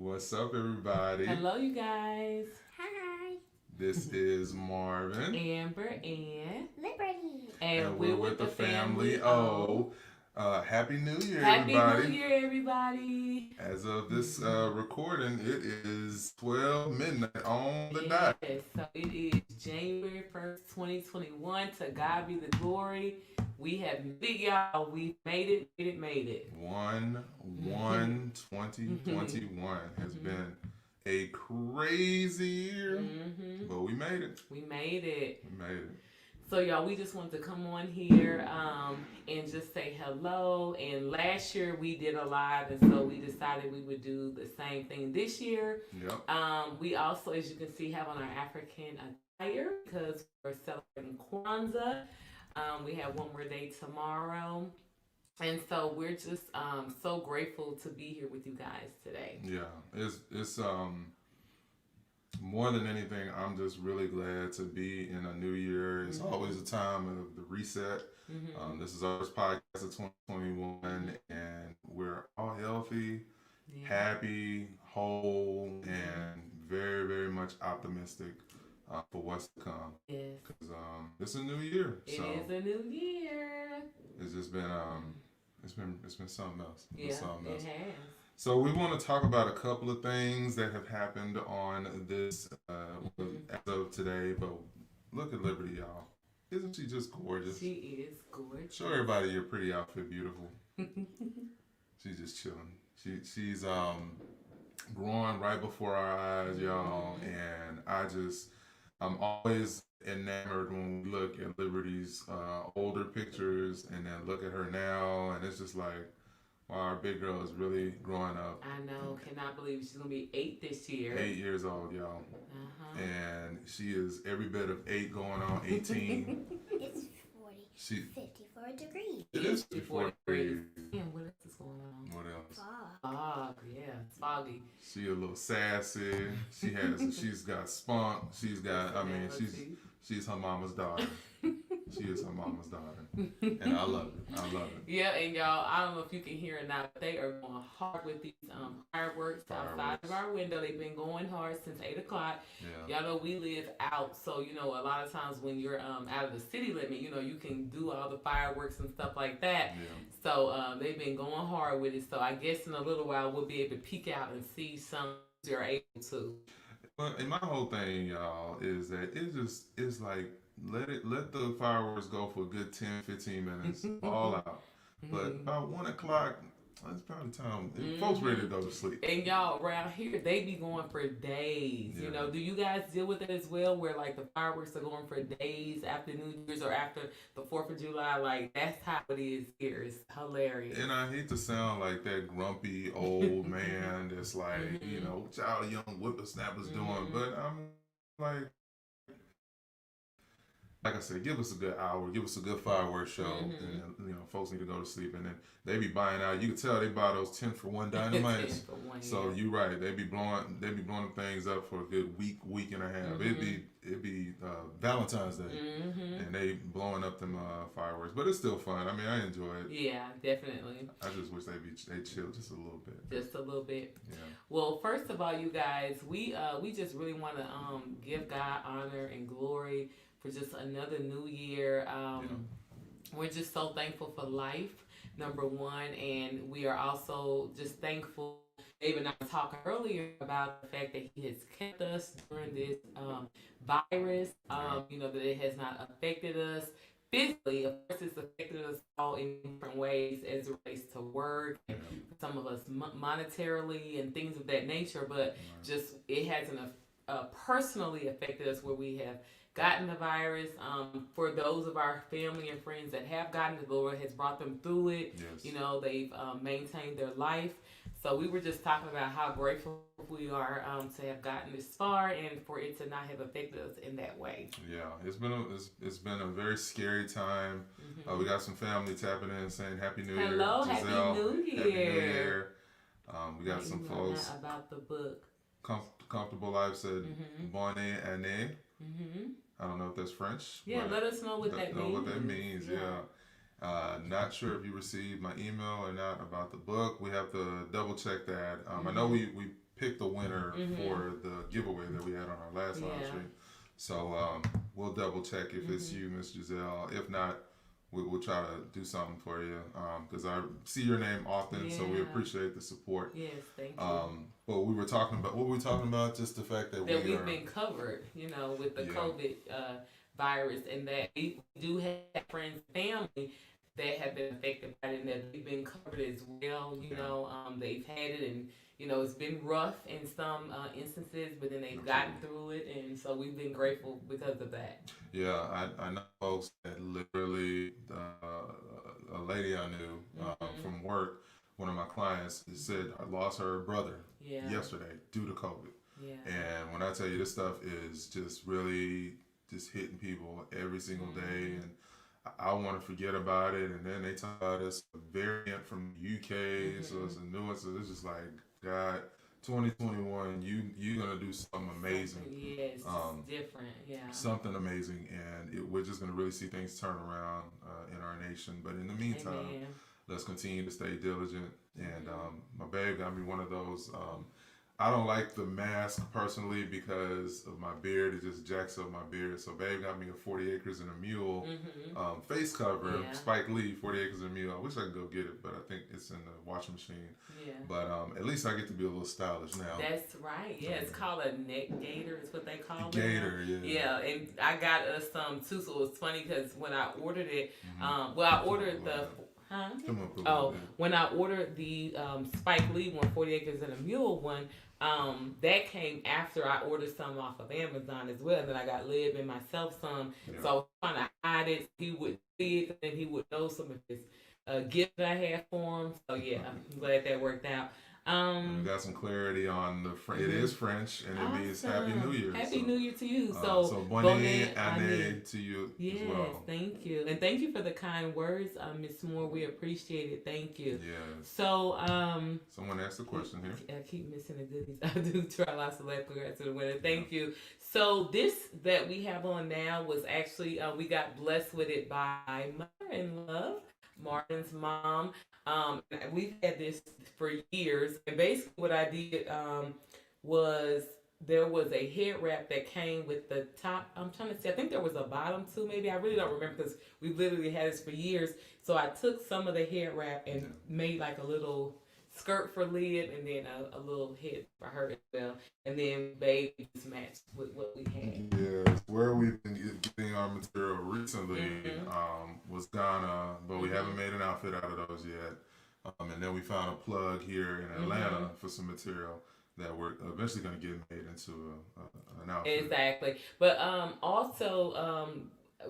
What's up, everybody? Hello, you guys. Hi. This is Marvin. Amber and Liberty. and We're we're with with the the family family O. O. Happy New Year, Happy everybody. New Year, everybody. As of this recording, it is 12 midnight on the Yes, dot. so it is January 1st, 2021. To God be the glory. We have made it, y'all. We made it. 1/1/2021 has been a crazy year, but we made it. We made it. We made it. So y'all, we just wanted to come on here and just say hello. And last year we did a live, and so we decided we would do the same thing this year. Yep. We also, as you can see, have on our African attire because we're celebrating Kwanzaa. We have one more day tomorrow. And so we're just so grateful to be here with you guys today. Yeah. It's more than anything, I'm just really glad to be in a new year. It's always a time of the reset. This is our first podcast of 2021, and we're all healthy, happy, whole, and very, very much optimistic for what's to come. Yes. Because it's a new year. It is a new year. It's just been it's been something else. Yeah, it has. So we want to talk about a couple of things that have happened on this as of today. But look at Liberty, y'all. Isn't she just gorgeous? She is gorgeous. Show everybody your pretty outfit, beautiful. She's just chilling. She's growing right before our eyes, y'all. And I'm always enamored when we look at Liberty's older pictures and then look at her now, and it's just like, wow, our big girl is really growing up. I know. Cannot believe she's going to be 8 this year. 8 years old, y'all. And she is every bit of 8 going on 18. It's 54 degrees. It is 54 degrees. Damn, what else is going on? What else? Fog, yeah, it's foggy. She a little sassy. She's got spunk. She's her mama's daughter. She is her mama's daughter. And I love it. I love it. Yeah, and y'all, I don't know if you can hear it now, but they are going hard with these fireworks outside of our window. They've been going hard since 8 o'clock. Yeah. Y'all know we live out, so, a lot of times when you're out of the city limit, you can do all the fireworks and stuff like that. Yeah. So they've been going hard with it. So I guess in a little while we'll be able to peek out and see some you're able to. But and my whole thing, y'all, is that it's like let the fireworks go for a good 10-15 minutes all out. But about 1 o'clock, that's probably time. Folks ready to go to sleep. And y'all around here, they be going for days. Yeah. Do you guys deal with it as well, where like the fireworks are going for days after New Year's or after the 4th of July? Like that's how it is here. It's hilarious. And I hate to sound like that grumpy old man that's like, what y'all young whippersnappers doing, but I'm like I said, give us a good hour, give us a good fireworks show, and then, folks need to go to sleep, and then they be buying out. You can tell they buy those 10-for-1 dynamites. So you're right, they be blowing them things up for a good week and a half. It'd be Valentine's Day, and they blowing up them fireworks, but it's still fun. I mean, I enjoy it. Yeah, definitely. I just wish they chill just a little bit. Just a little bit. Yeah. Well, first of all, you guys, we just really want to give God honor and glory for just another new year. We're just so thankful for life, number one, and we are also just thankful. Dave and I were talking earlier about the fact that he has kept us during this virus, that it has not affected us physically. Of course, it's affected us all in different ways as it relates to work, and some of us monetarily and things of that nature, but just it hasn't personally affected us where we have gotten the virus. For those of our family and friends that have gotten it, the Lord has brought them through it. Yes. They've maintained their life. So we were just talking about how grateful we are to have gotten this far and for it to not have affected us in that way. Yeah, it's been a very scary time. We got some family tapping in saying Happy New Year. Hello, Giselle, Happy New Year. Happy New Year. We got some folks. About the book. Comfortable Life said Bonne année. I don't know if that's French. Yeah, let us know what that means. Know what that means, yeah. Not sure if you received my email or not about the book. We have to double check that. I know we pick the winner for the giveaway that we had on our last live stream. So we'll double check if it's you, Miss Giselle. If not, we'll try to do something for you because I see your name often, so we appreciate the support. Yes, thank you. But we were talking about, what were we talking about? Just the fact that we've been covered, with the COVID virus, and that we do have friends and family that have been affected by it, and that they've been covered as well. They've had it, and it's been rough in some instances, but then they've gotten through it, and so we've been grateful because of that. Yeah, I know folks that literally, a lady I knew from work, one of my clients said I lost her brother yesterday due to COVID. Yeah. And when I tell you, this stuff is just really just hitting people every single day, and I want to forget about it, and then they talk about this variant from the UK, so it's a new one. So it's just like, God, 2021, you're gonna do something amazing. Yes, different, something amazing, and we're just gonna really see things turn around in our nation. But in the meantime, let's continue to stay diligent. And my babe got me one of those. I don't like the mask personally because of my beard. It just jacks up my beard. So babe got me a 40 Acres and a Mule face cover. Spike Lee, 40 Acres and a Mule. I wish I could go get it, but I think it's in the washing machine. Yeah. But at least I get to be a little stylish now. That's right. Yeah, it's called a neck gaiter is what they call it. Gaiter, Yeah, and I got us some too, so it was funny because when I ordered it, I ordered the... when I ordered the Spike Lee one, 40 Acres and a Mule one, that came after I ordered some off of Amazon as well. And then I got Lib and myself some. So I was trying to hide it. He would see it, and he would know some of his gifts that I had for him. So yeah, I'm glad that worked out. We got some clarity on it is French, and it means Happy New Year. Happy New Year to you. So bonne année to you as well. Yes, thank you. And thank you for the kind words, Miss Moore. We appreciate it. Thank you. Yes. So, someone asked a question here. I keep missing the goodies. I do try lots of left congrats to the winner. Thank you. So this that we have on now was actually, we got blessed with it by Mother-in-Law, Martin's mom. We've had this for years, and basically what I did was there was a head wrap that came with the top. I'm trying to see. I think there was a bottom too. Maybe I really don't remember because we've literally had this for years. So I took some of the head wrap and made like a little skirt for Lib, and then a little head for her as well. And then baby just matched with what we had. Yeah, where we've been getting our material recently was Ghana, but we haven't made an outfit out of those yet. And then we found a plug here in Atlanta for some material that we're eventually going to get made into an outfit. Exactly. But also,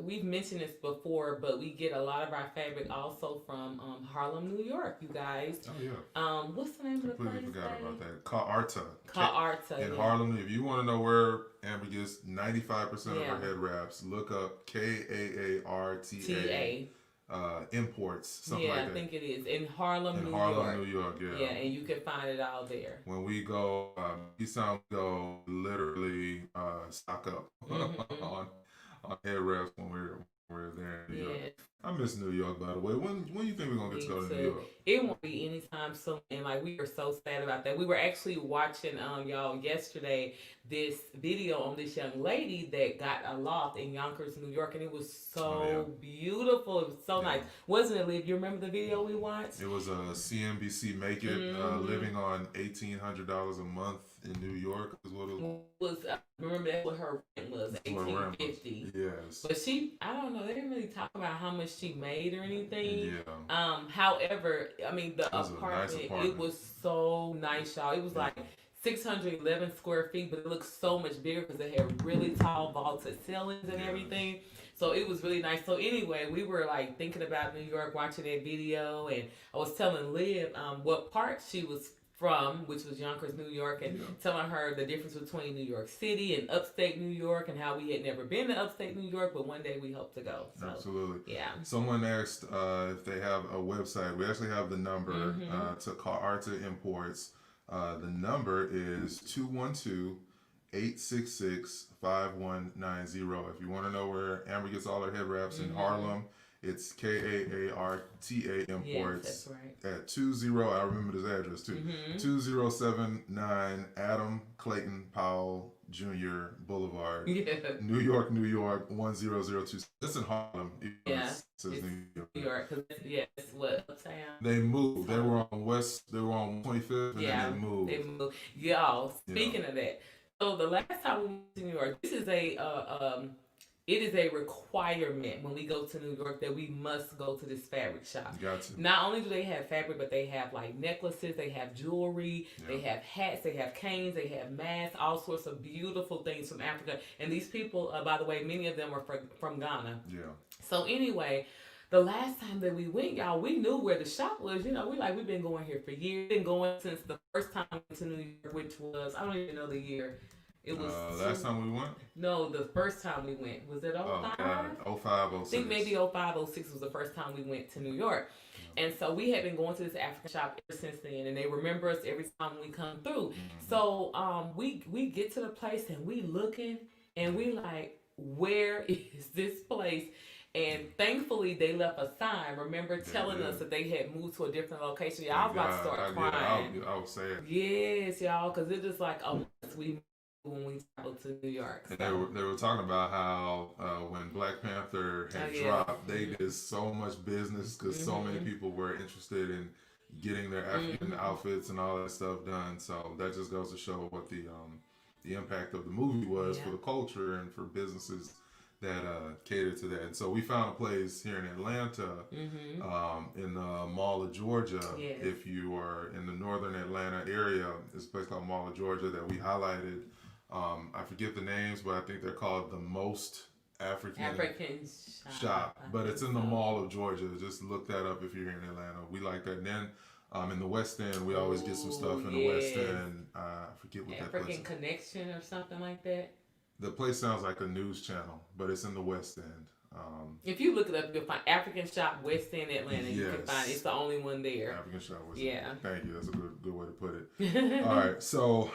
we've mentioned this before, but we get a lot of our fabric also from Harlem, New York, you guys. Oh, yeah. What's the name of the place? Completely forgot about that. Ka'arta. Ka'arta. In Harlem. If you want to know where Amber gets 95% of her head wraps, look up Kaarta. Imports, something like that. Yeah, I think it is. In Harlem, New York. Harlem, New York, yeah. Yeah, and you can find it all there. When we go, go literally stock up on head wraps when we're there in New York. I miss New York, by the way. When you think we're going to get to go to New York? It won't be anytime soon. And we are so sad about that. We were actually watching, y'all, yesterday, this video on this young lady that got a loft in Yonkers, New York. And it was so beautiful. It was so nice. Wasn't it, Liv? You remember the video we watched? It was a CNBC Make It, living on $1,800 a month in New York is what it was. Remember that's what her rent was, $1,850. Yes. But I don't know, they didn't really talk about how much she made or anything. Yeah. However, I mean the apartment, it was so nice, y'all. It was like 611 square feet, but it looked so much bigger because it had really tall vaulted ceilings and everything. So it was really nice. So anyway, we were thinking about New York, watching that video, and I was telling Liv what part she was from, which was Yonkers, New York, and telling her the difference between New York City and upstate New York, and how we had never been to upstate New York, but one day we hope to go. So, absolutely. Yeah. Someone asked if they have a website. We actually have the number to Ka'arta Imports. The number is 212-866-5190. If you want to know where Amber gets all her head wraps in Harlem It's KAARTA Imports. Yes, that's right. At 20, I remember this address too. 2079 Adam Clayton Powell Jr. Boulevard, New York, 10026. It's in Harlem. Yeah, it says New York. Cause it's what uptown. They moved. They were on West. They were on 25th, and then they moved. They moved. Y'all. Speaking of that, so the last time we went to New York, this is it is a requirement when we go to New York that we must go to this fabric shop. Gotcha. Not only do they have fabric, but they have like necklaces, they have jewelry, they have hats, they have canes, they have masks, all sorts of beautiful things from Africa. And these people, by the way, many of them are from Ghana. Yeah. So anyway, the last time that we went, y'all, we knew where the shop was. You know, we've been going here for years. Been going since the first time we went to New York, which was, I don't even know the year. It was last time we went? No, the first time we went. Was it 05? 05, 06. I think maybe 05, 06 was the first time we went to New York. Yeah. And so we had been going to this African shop ever since then, and they remember us every time we come through. So we get to the place and we looking and we like, where is this place? And thankfully, they left a sign. Remember telling us that they had moved to a different location. Y'all, I was about to start crying. I was sad. Yes, y'all, because it just like when we traveled to New York. So. And they were talking about how when Black Panther had dropped, they did so much business because so many people were interested in getting their African outfits and all that stuff done. So that just goes to show what the impact of the movie was for the culture and for businesses that cater to that. And so we found a place here in Atlanta, in the Mall of Georgia. Yes. If you are in the northern Atlanta area, it's a place called Mall of Georgia that we highlighted. I forget the names, but I think they're called the Most African Shop. But it's in the Mall of Georgia. Just look that up if you're here in Atlanta. We like that. And then in the West End, we always get some stuff in the West End. I forget what that place is. African Connection or something like that. The place sounds like a news channel, but it's in the West End. If you look it up, you'll find African Shop West End Atlanta. You can find it. It's the only one there. African Shop West End. Yeah. Thank you. That's a good way to put it. All right. So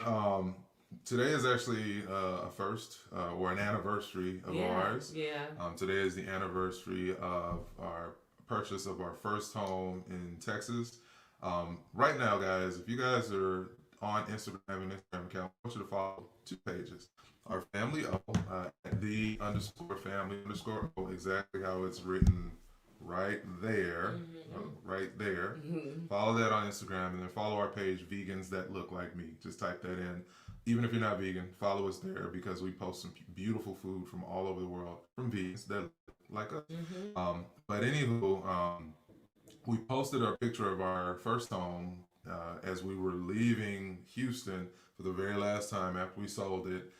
today is actually a first or an anniversary of ours. Yeah. Today is the anniversary of our purchase of our first home in Texas. Right now, guys, if you guys are on Instagram and Instagram account, I want you to follow 2 pages. Our family at _family_O, exactly how it's written right there. Right there. Follow that on Instagram, and then follow our page, Vegans That Look Like Me. Just type that in. Even if you're not vegan, follow us there because we post some beautiful food from all over the world from vegans that look like us. But anywho, we posted a picture of our first home as we were leaving Houston for the very last time after we sold it.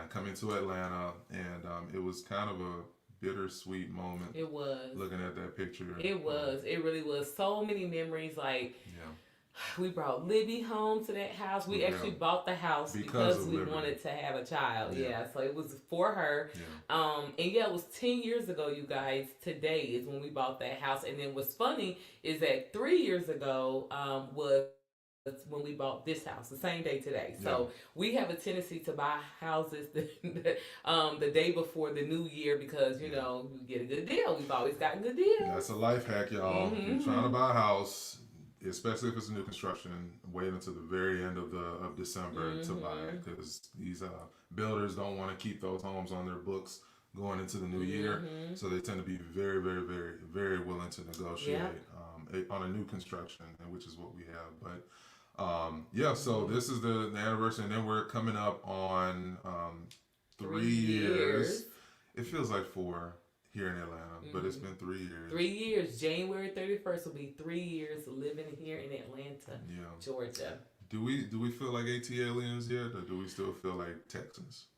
Coming to Atlanta, and it was kind of a bittersweet moment. It was. Looking at that picture. It was. It really was. So many memories. Like, we brought Libby home to that house. We actually bought the house because we wanted to have a child. Yeah. So it was for her. And it was 10 years ago, you guys. Today is when we bought that house. And then what's funny is that 3 years ago was when we bought this house, the same day today. So we have a tendency to buy houses the day before the new year because, you know, we get a good deal. We've always gotten good deals. That's a life hack, y'all. If you're trying to buy a house, especially if it's a new construction, wait until the very end of December to buy it because these builders don't want to keep those homes on their books going into the new year. So they tend to be very, very, very, very willing to negotiate on a new construction, which is what we have. But so this is the anniversary, and then we're coming up on 3 years. It feels like 4 here in Atlanta, but it's been 3 years. 3 years. January 31st will be 3 years living here in Atlanta, Georgia. Do we feel like ATLians yet, or do we still feel like Texans?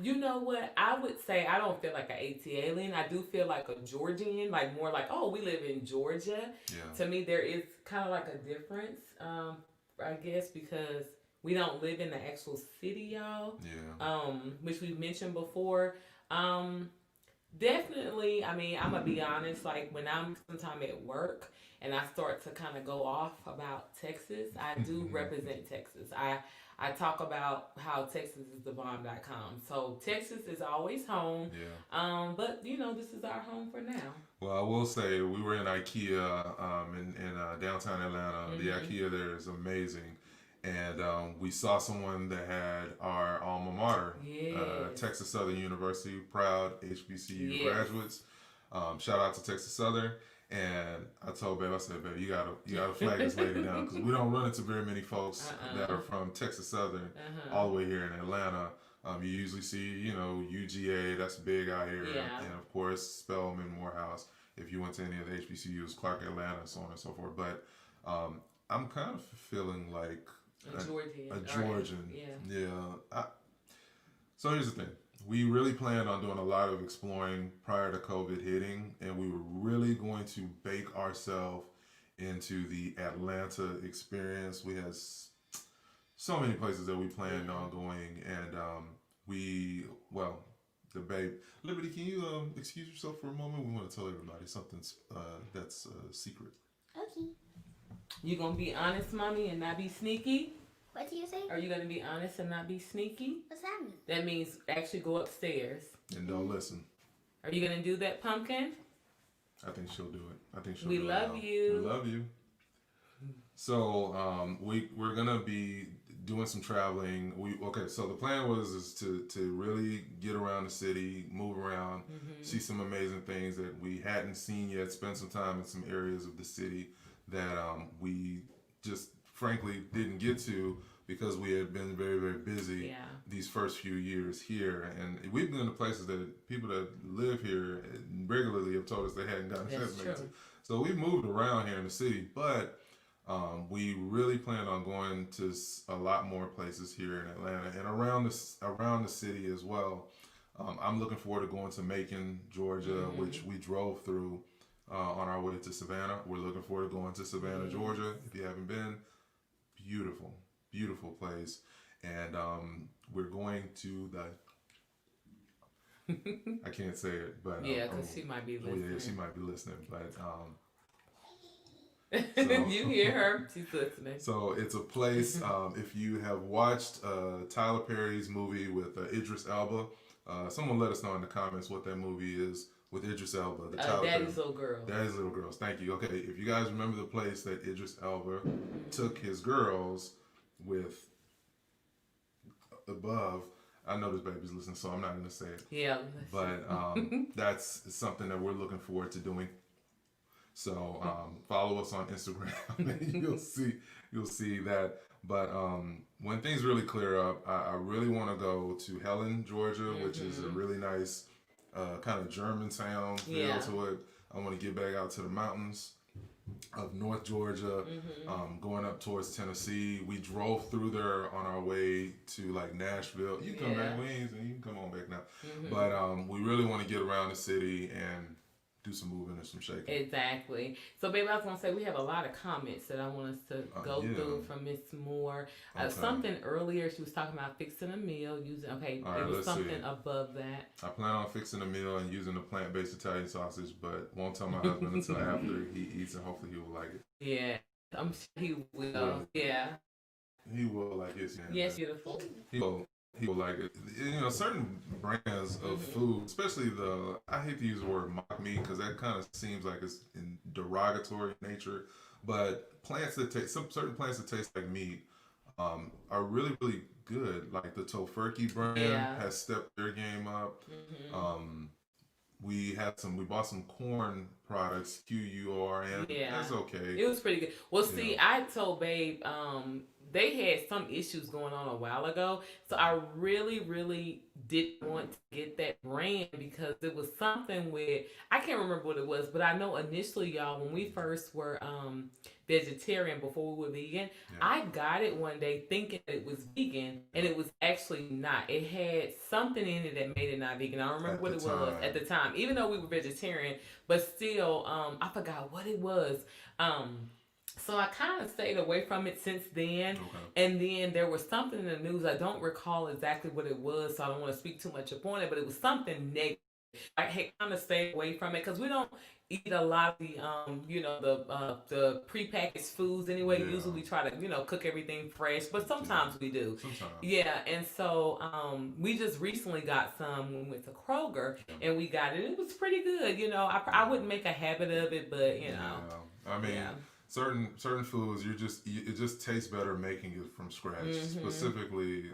You know what? I would say I don't feel like an ATLian. I do feel like a Georgian, like more like, oh, we live in Georgia. To me, there is kind of like a difference, I guess, because we don't live in the actual city, y'all. Which we've mentioned before. Definitely. I mean, I'm gonna be honest. Like when I'm sometime at work and I start to kind of go off about Texas, I do represent Texas. I talk about how Texas is the bomb.com. So Texas is always home. Yeah. But this is our home for now. Well, I will say we were in IKEA in downtown Atlanta. The IKEA there is amazing, and we saw someone that had our alma mater, Yes. Texas Southern University, proud HBCU Yes. graduates. Shout out to Texas Southern. And I told Babe, I said, Babe, you gotta flag this lady down because we don't run into very many folks that are from Texas Southern all the way here in Atlanta. You usually see, UGA, that's big out here, Yeah. and of course Spelman, Morehouse. If you went to any of the HBCUs, Clark, Atlanta, so on and so forth. But I'm kind of feeling like A Georgian. Georgian. Yeah. So here's the thing. We really planned on doing a lot of exploring prior to COVID hitting, and we were really going to bake ourselves into the Atlanta experience. We had so many places that we planned on going, and the babe, Liberty, can you excuse yourself for a moment? We want to tell everybody something that's secret. Okay. You gonna be honest, mommy, and not be sneaky? What do you say? Are you gonna be honest and not be sneaky? What's that mean? That means actually go upstairs. And don't listen. Are you gonna do that, Pumpkin? I think she'll do it. I think she'll We do it. love you. We love you. So we're gonna be doing some traveling. So the plan is to really get around the city, move around, see some amazing things that we hadn't seen yet, spend some time in some areas of the city that we just frankly didn't get to because we had been very, very busy these first few years here. And we've been to places that people that live here regularly have told us they hadn't gotten a chance to make it to. So we moved around here in the city, but we really plan on going to a lot more places here in Atlanta and around the city as well. I'm looking forward to going to Macon, Georgia, which we drove through on our way to Savannah. We're looking forward to going to Savannah, Georgia. If you haven't been, beautiful, beautiful place. And we're going to I can't say it, but because she might be listening. Yeah, she might be listening, but you hear her, she's listening. So it's a place. If you have watched Tyler Perry's movie with Idris Elba, someone let us know in the comments what that movie is with Idris Elba. Daddy's Little Girls. Daddy's Little Girls. Thank you. Okay, if you guys remember the place that Idris Elba took his girls with above. I know this baby's listening, so I'm not going to say it. Yeah. But that's something that we're looking forward to doing. So follow us on Instagram and you'll see that. But when things really clear up, I really want to go to Helen, Georgia, which is a really nice kind of German town feel to it. I want to get back out to the mountains of North Georgia, going up towards Tennessee. We drove through there on our way to like Nashville. You can come back, Wings, and you can come on back now. But we really want to get around the city and do some moving and some shaking. Exactly. So, baby, I was going to say, we have a lot of comments that I want us to go through from Miss Moore. Something earlier, she was talking about fixing a meal using, it was something above that. I plan on fixing a meal and using a plant-based Italian sausage, but won't tell my husband until after he eats, and hopefully he will like it. Yeah, I'm sure he will. Yeah. He will like it. Yes, beautiful. He will like it. Certain brands of food, especially I hate to use the word mock meat because that kind of seems like it's in derogatory nature, but certain plants that taste like meat are really, really good. Like the Tofurkey brand has stepped their game up. We bought some corn products, QURN. That's okay. It was pretty good. Well, see, I told Babe, they had some issues going on a while ago. So I really, really didn't want to get that brand because it was something with, I can't remember what it was, but I know initially, y'all, when we first were vegetarian before we were vegan, I got it one day thinking it was vegan, and it was actually not. It had something in it that made it not vegan. I don't remember what it was at the time, even though we were vegetarian, but still, I forgot what it was. So I kind of stayed away from it since then. And then there was something in the news. I don't recall exactly what it was, so I don't want to speak too much upon it, but it was something negative I kind of stay away from it because we don't eat a lot of the the prepackaged foods anyway. Yeah. Usually we try to cook everything fresh, but sometimes we do. Sometimes. Yeah, and so we just recently got some when we went to Kroger, and we got it. It was pretty good. I wouldn't make a habit of it, but I mean. Yeah. Certain foods it just tastes better making it from scratch, specifically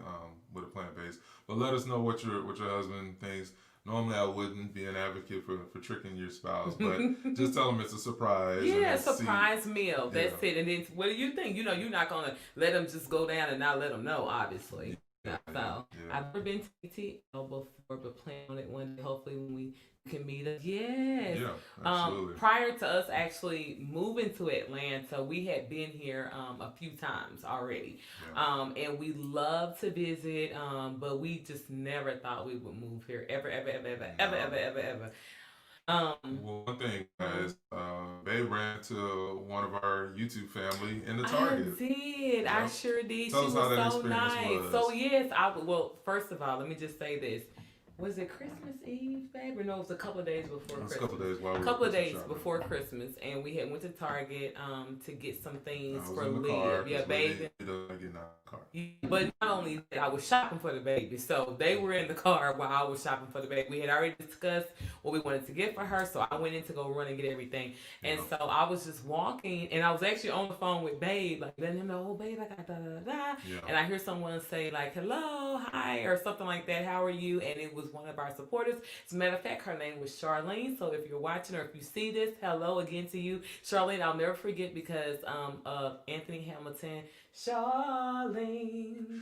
with a plant based. But let us know what your husband thinks. Normally, I wouldn't be an advocate for tricking your spouse, but just tell them it's a surprise. Yeah, surprise meal. That's it. And then, what do you think? You're not gonna let them just go down and not let them know, obviously. So I've never been to ATL before, but plan on it one day. Hopefully, when we can meet up. Yes. Yeah, absolutely. Prior to us actually moving to Atlanta, we had been here a few times already. Yeah. And we love to visit, but we just never thought we would move here ever. Well, one thing, guys, Babe ran to one of our YouTube family in the Target. I did. I sure did. Tell us how that so experience nice. was. So yes, first of all, let me just say this. Was it Christmas Eve, babe? Or no, it was a couple of days before Christmas. A couple of days while we were couple of days before Christmas, and we had went to Target to get some things for Liv. Yeah, baby. But not only that, I was shopping for the baby. So they were in the car while I was shopping for the baby. We had already discussed what we wanted to get for her, so I went in to go run and get everything. And so I was just walking, and I was actually on the phone with Babe, like letting him know, oh, babe, I got da-da-da-da. Yeah. And I hear someone say, like, hello, hi, or something like that. How are you? And it was one of our supporters. As a matter of fact, her name was Charlene. So if you're watching or if you see this, hello again to you. Charlene, I'll never forget because of Anthony Hamilton. Charlene,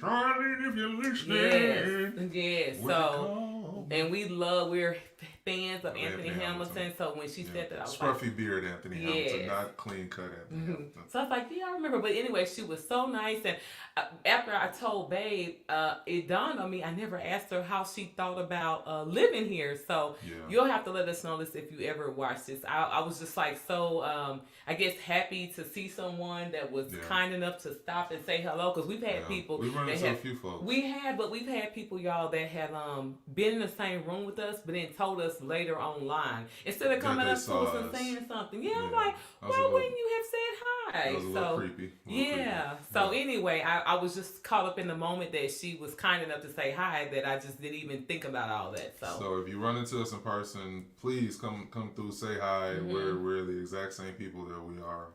if you're listening. Yes. So, and we're fans of Anthony Hamilton. So when she said that, I was scruffy beard Anthony Hamilton, not clean cut Anthony Hamilton. So I was like, yeah, I remember. But anyway, she was so nice. And after I told Babe, it dawned on me, I never asked her how she thought about living here. So you'll have to let us know this if you ever watch this. I was just like so, I guess, happy to see someone that was kind enough to stop and say hello, because we've had people. We run into a few folks. But we've had people, y'all, that have been in the same room with us, but then told us later online instead of coming up to us and saying something. Yeah, I'm like, why wouldn't you have said hi? That was a little creepy. So anyway, I was just caught up in the moment that she was kind enough to say hi that I just didn't even think about all that. So if you run into us in person, please come through, say hi. We're the exact same people that we are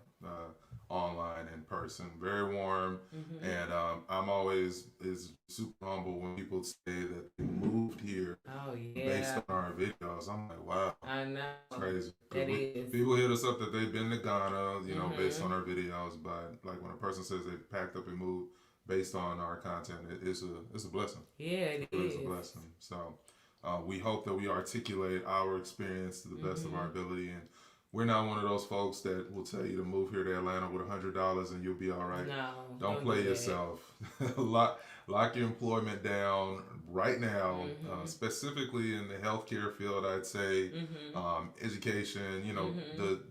online in person. Very warm, and I'm always super humble when people say that they moved here based on our videos. I'm like, wow, I know, it's crazy. That is. People hit us up that they've been to Ghana, based on our videos, but like when a person says they packed up and moved based on our content, it's a blessing. Yeah, it is. It's a blessing. So we hope that we articulate our experience to the best of our ability, and we're not one of those folks that will tell you to move here to Atlanta with $100 and you'll be all right. No, don't play yourself. Lock your employment down right now, specifically in the healthcare field. I'd say education.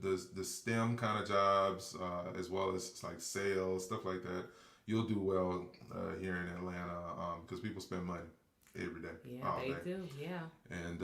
The STEM kind of jobs, as well as like sales, stuff like that. You'll do well here in Atlanta because people spend money every day. Yeah, they do. Yeah. And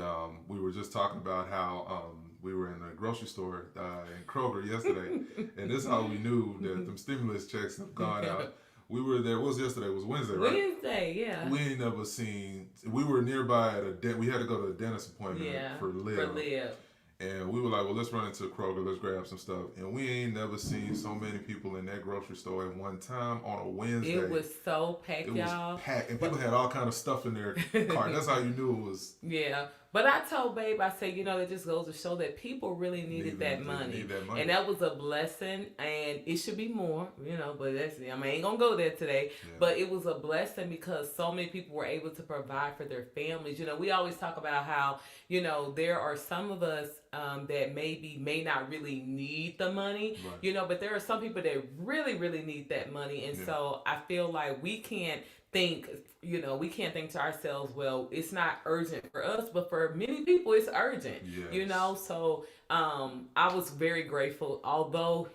we were just talking about how we were in a grocery store in Kroger yesterday, and this is how we knew that them stimulus checks have gone out. We were there. What was yesterday? It was Wednesday, right? Wednesday, yeah. We ain't never seen. We were nearby at we had to go to a dentist appointment for Liv. And we were like, well, let's run into Kroger, let's grab some stuff. And we ain't never seen so many people in that grocery store at one time on a Wednesday. It was so packed, y'all. It was packed. And people had all kind of stuff in their cart. That's how you knew it was. Yeah. But I told Babe, I said, it just goes to show that people really needed that money. And that was a blessing. And it should be more, but I ain't going to go there today. Yeah. But it was a blessing because so many people were able to provide for their families. We always talk about how, there are some of us that may not really need the money, right. But there are some people that really, really need that money. And so I feel like we can't think to ourselves, well, it's not urgent for us, but for many people it's urgent. Yes. So I was very grateful, although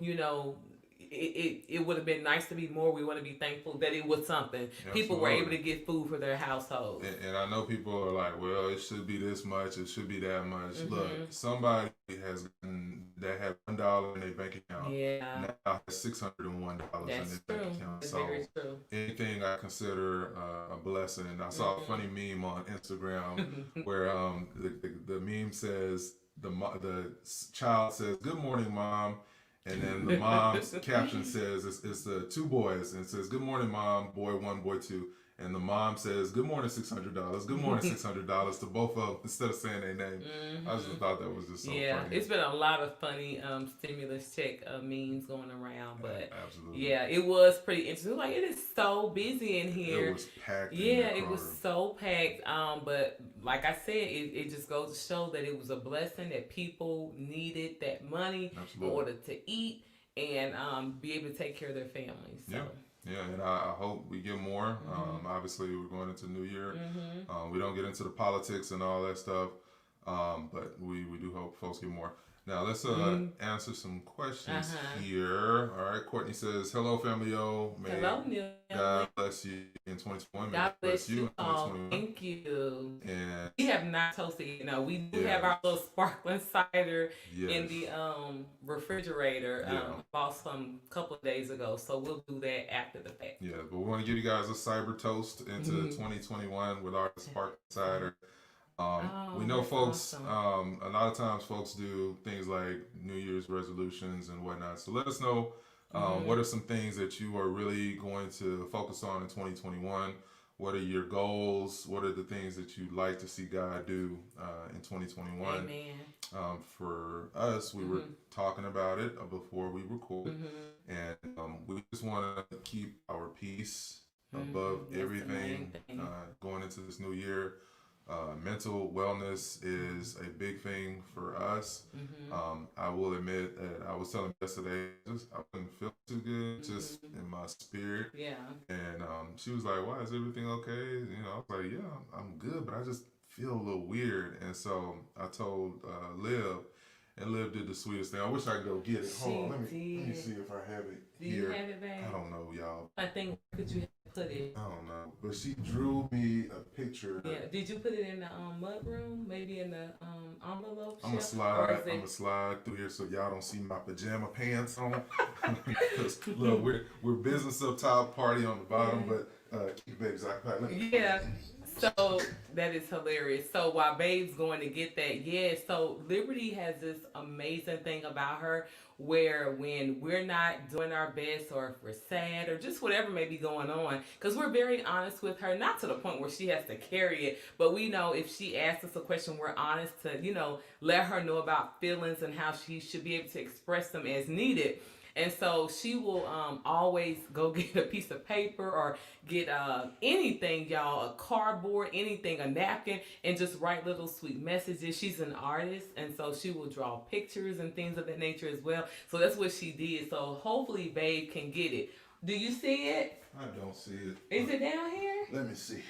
it would have been nice to be more. We want to be thankful that it was something. Absolutely. People were able to get food for their household. And I know people are like, well, it should be this much, it should be that much. Look, somebody has that had $1 in their bank account. Yeah. Now has $601 in their bank account. That's so very true. anything I consider a blessing. I saw a funny meme on Instagram where the meme says the child says, "Good morning, Mom." And then the mom's caption says, it's the two boys, and it says, "Good morning, Mom, boy 1, boy 2." And the mom says, "Good morning, $600. Good morning, $600 to both of them instead of saying their name." I just thought that was just so funny. It's been a lot of funny stimulus check memes going around, but absolutely. Yeah, it was pretty interesting. Like, it is so busy in here. It was packed. Yeah, it was so packed. But like I said, it just goes to show that it was a blessing that people needed that money in order to eat and be able to take care of their families. So. Yeah, and I hope we get more. Obviously, we're going into New Year. We don't get into the politics and all that stuff, but we do hope folks get more. Now, let's answer some questions here. All right, Courtney says, "Hello, Family O. Hello, Neil. God bless you in 2021. God bless you in 2021. Thank you." And we have not toasted it. No, we do have our little sparkling cider in the refrigerator. Bought some couple of days ago, so we'll do that after the fact. Yeah, but we want to give you guys a cyber toast into 2021 with our sparkling cider. We know folks, awesome. A lot of times folks do things like New Year's resolutions and whatnot. So let us know what are some things that you are really going to focus on in 2021. What are your goals? What are the things that you'd like to see God do in 2021? Amen. For us, we were talking about it before we recorded, and we just want to keep our peace above everything going into this new year. Mental wellness is a big thing for us. I will admit that I was telling yesterday, I couldn't feel too good, just in my spirit. Yeah. And she was like, "Why, is everything okay?" I was like, "Yeah, I'm good, but I just feel a little weird." And so I told Liv, and Liv did the sweetest thing. I wish I could go get it. Hold on, let me see if I have it here. Do you have it, babe? I don't know, y'all. I think, could you put it? I don't know, but she drew me a picture. Yeah, did you put it in the mud room? Maybe in the envelope? I'm gonna slide through here so y'all don't see my pajama pants on. Look, we're business up top, party on the bottom, but keep babies out. Yeah. So that is hilarious. So while Babe's going to get that, so Liberty has this amazing thing about her where when we're not doing our best or if we're sad or just whatever may be going on, because we're very honest with her, not to the point where she has to carry it, but we know if she asks us a question, we're honest to, let her know about feelings and how she should be able to express them as needed. And so she will always go get a piece of paper or get anything, y'all, a cardboard, anything, a napkin, and just write little sweet messages. She's an artist, and so she will draw pictures and things of that nature as well. So that's what she did. So hopefully Babe can get it. Do you see it? I don't see it. Is it down here? Let me see.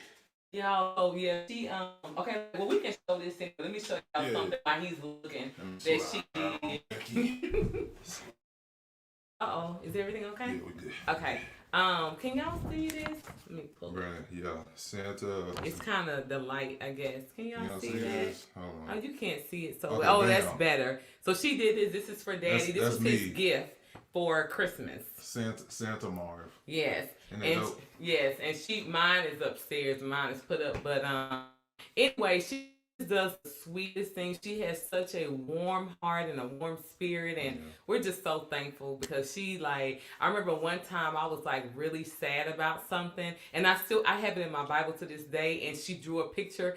Y'all, she okay, well, we can show this thing. Let me show y'all something while he's looking that she did. Is everything okay? Yeah, we good. Okay. Can y'all see this? Let me pull it. Yeah, Santa. It's kind of the light, I guess. Can y'all see that? This? Hold on. Oh, you can't see it so okay, well. Oh, that's better. So she did this. This is for Daddy. This was his me. gift for Christmas. Santa Marv. Yes. And mine is upstairs. Mine is put up. But anyway, she does the sweetest things. She has such a warm heart and a warm spirit, and we're just so thankful because I remember one time I was really sad about something, and I have it in my Bible to this day, and she drew a picture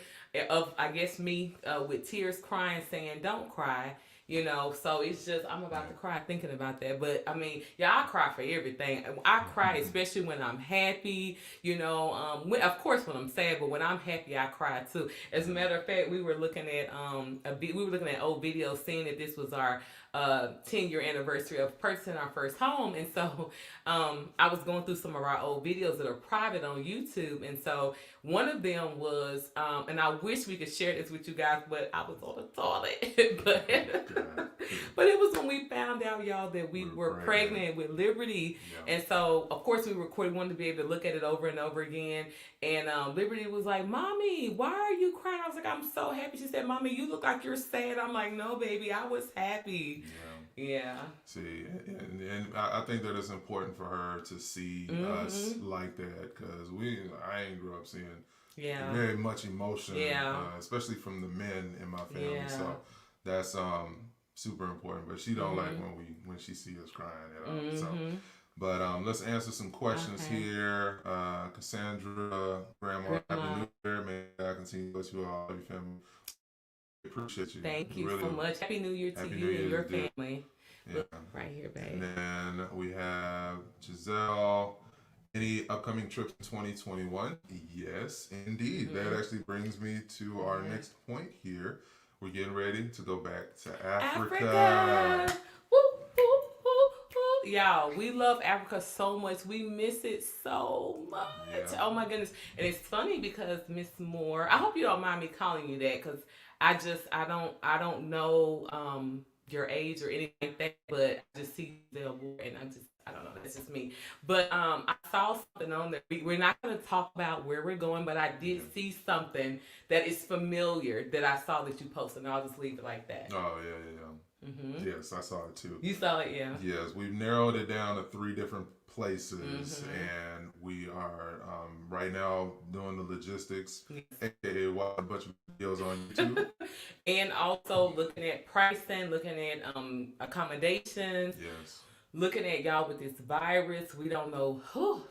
of, I guess, me with tears crying saying, "Don't cry." So it's just, I'm about to cry thinking about that. But I mean, I cry for everything. I cry especially when I'm happy, of course when I'm sad, but when I'm happy, I cry too. As a matter of fact, we were looking at old videos, seeing that this was our 10-year anniversary of purchasing our first home. And so I was going through some of our old videos that are private on YouTube. And so one of them was, and I wish we could share this with you guys, but I was on the toilet. But it was when we found out, y'all, that we were pregnant with Liberty. Yeah. And so, of course, we recorded, wanted to be able to look at it over and over again. And Liberty was like, Mommy, why are you crying? I was like, I'm so happy. She said, Mommy, you look like you're sad. I'm like, no, baby, I was happy. Yeah. See, and I think that it's important for her to see us like that, because I ain't grew up seeing very much emotion, especially from the men in my family. Yeah. So that's super important. But she don't like when she sees us crying at all. So, but let's answer some questions here. Cassandra, Grandma, Happy New Year. May God continue to bless you all, your family. Appreciate you. Thank you so much. Happy New Year to you and your family. Yeah. Look, right here, babe. And then we have Giselle. Any upcoming trips in 2021? Yes, indeed. That actually brings me to our next point here. We're getting ready to go back to Africa. Woo, woo, woo, woo. Y'all, we love Africa so much. We miss it so much. Yeah. Oh my goodness. And it's funny because Miss Moore, I hope you don't mind me calling you that, because I don't know your age or anything like that, but I just see the award and I don't know, that's just me. But I saw something on there. We're not going to talk about where we're going, but I did see something that is familiar that I saw that you posted, and I'll just leave it like that. Oh, yeah. Yes, I saw it too. You saw it, yeah? Yes, we've narrowed it down to 3 different places, and we are right now doing the logistics, aka watching a bunch of videos on YouTube. And also looking at pricing, looking at accommodations. Yes. Looking at y'all with this virus, we don't know,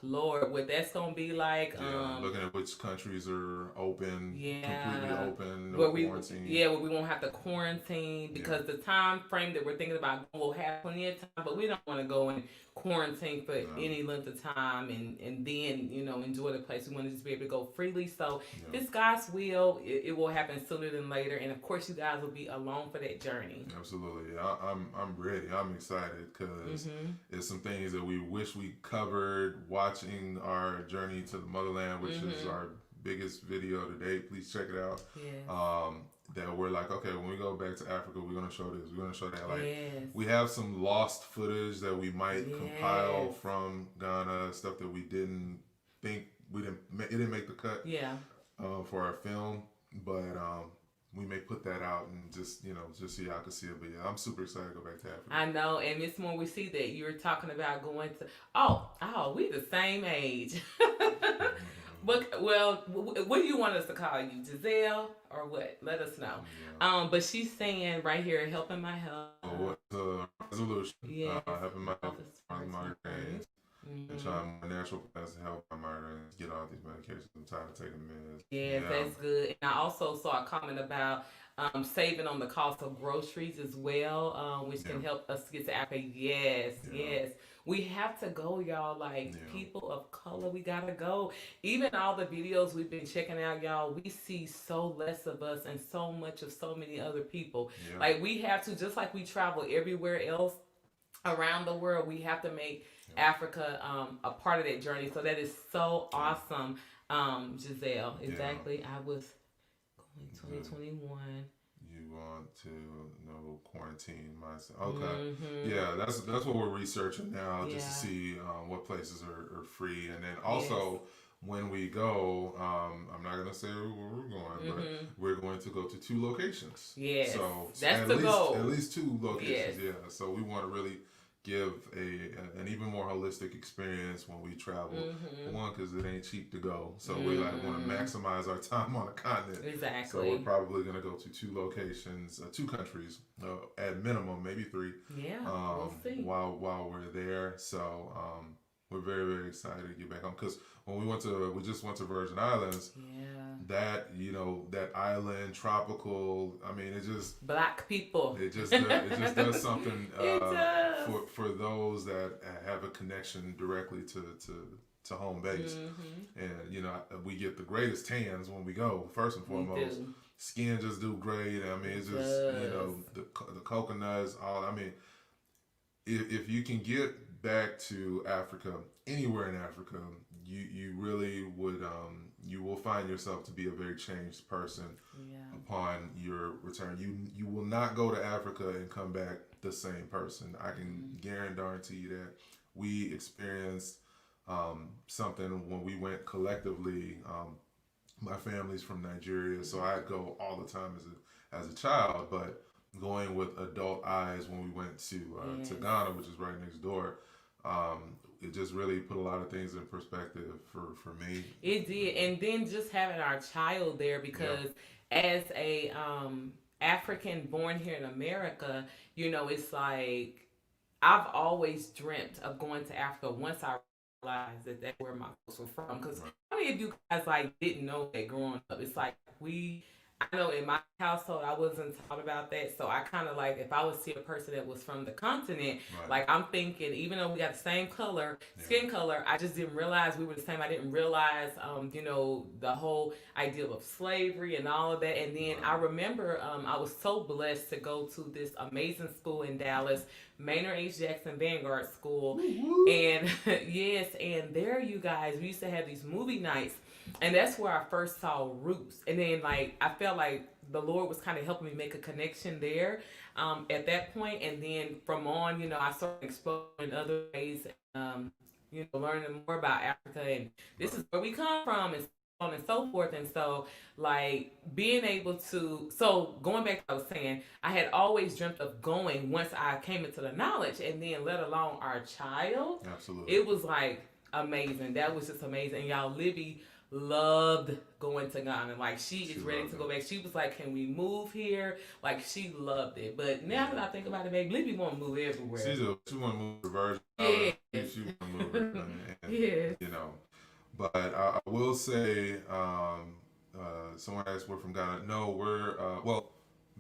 Lord, what that's gonna be like. Looking at which countries are open, completely open, quarantine. Where we won't have to quarantine, because the time frame that we're thinking about will have plenty of time, but we don't want to go in quarantine for any length of time and then, enjoy the place. We want to just be able to go freely. So if it's God's will, it will happen sooner than later. And of course, you guys will be along for that journey. Absolutely. I'm ready. I'm excited, because it's some things that we wish we covered watching our journey to the motherland, which is our biggest video to date. Please check it out. That we're like, okay, when we go back to Africa, we're gonna show this, we're gonna show that. Like, we have some lost footage that we might compile from Ghana, stuff that we didn't think it didn't make the cut. For our film, but we may put that out and just so y'all can see it. But I'm super excited to go back to Africa. I know, and Miss Moore, we see that you're talking about going to. We the same age. But what do you want us to call you, Giselle, or what? Let us know. But she's saying right here, helping my health. What's the resolution? Helping my health, migraines, and trying my natural plans to help my migraines, get all these medications. I'm tired of taking meds. Yes, that's good. And I also saw a comment about saving on the cost of groceries as well, which can help us get to Africa. Yes. We have to go, y'all. Like, people of color, we gotta go. Even all the videos we've been checking out, y'all, we see so less of us and so much of so many other people. Like, we have to, just like we travel everywhere else around the world, we have to make Africa a part of that journey. So that is so awesome, Giselle. Exactly. I was going 2021. You want to know quarantine mindset. Okay. That's what we're researching now, just to see what places are free. And then also when we go, I'm not gonna say where we're going, but we're going to go to 2 locations. So that's the goal. At least 2 locations. So we want to really give an even more holistic experience when we travel. One, because it ain't cheap to go, so we want to maximize our time on a continent. Exactly. So we're probably going to go to 2 locations, 2 countries, at minimum, maybe 3. We'll see. While we're there, so we're very, very excited to get back home, because when we just went to Virgin Islands. That that island, tropical. I mean, it just black people. It just does something for those that have a connection directly to home base, and we get the greatest tans when we go, first and foremost. skin just do great. I mean, it's just the coconuts. All I mean, if you can get back to Africa, anywhere in Africa, you really would you will find yourself to be a very changed person upon your return. You will not go to Africa and come back the same person. I can guarantee you that. We experienced something when we went collectively. My family's from Nigeria, so I go all the time as a child, but going with adult eyes when we went to Ghana, which is right next door, it just really put a lot of things in perspective for me. It did, and then just having our child there, because as a African born here in America, it's like I've always dreamt of going to Africa once I realized that that's where my folks were from. Because how many of you guys didn't know that growing up? It's like I know in my household I wasn't taught about that, so I kind of if I would see a person that was from the continent, I'm thinking, even though we got the same skin color, I just didn't realize we were the same. I didn't realize, the whole idea of slavery and all of that. And then I remember I was so blessed to go to this amazing school in Dallas, Maynard H. Jackson Vanguard School. And yes, and there, you guys, we used to have these movie nights. And that's where I first saw Roots. And then, I felt like the Lord was kind of helping me make a connection there at that point. And then from on, I started exploring other ways, learning more about Africa. And this is where we come from, and so on and so forth. And so, being able to... So, going back to what I was saying, I had always dreamt of going once I came into the knowledge. And then, let alone our child. Absolutely. It was, amazing. That was just amazing. And y'all, Libby loved going to Ghana. She is ready to go back. She was like, can we move here? She loved it. But now that I think about it, babe, Libby want to move everywhere. She want to move to Virgin Islands. She want to move it. But I will say, someone asked, we're from Ghana. No, we're,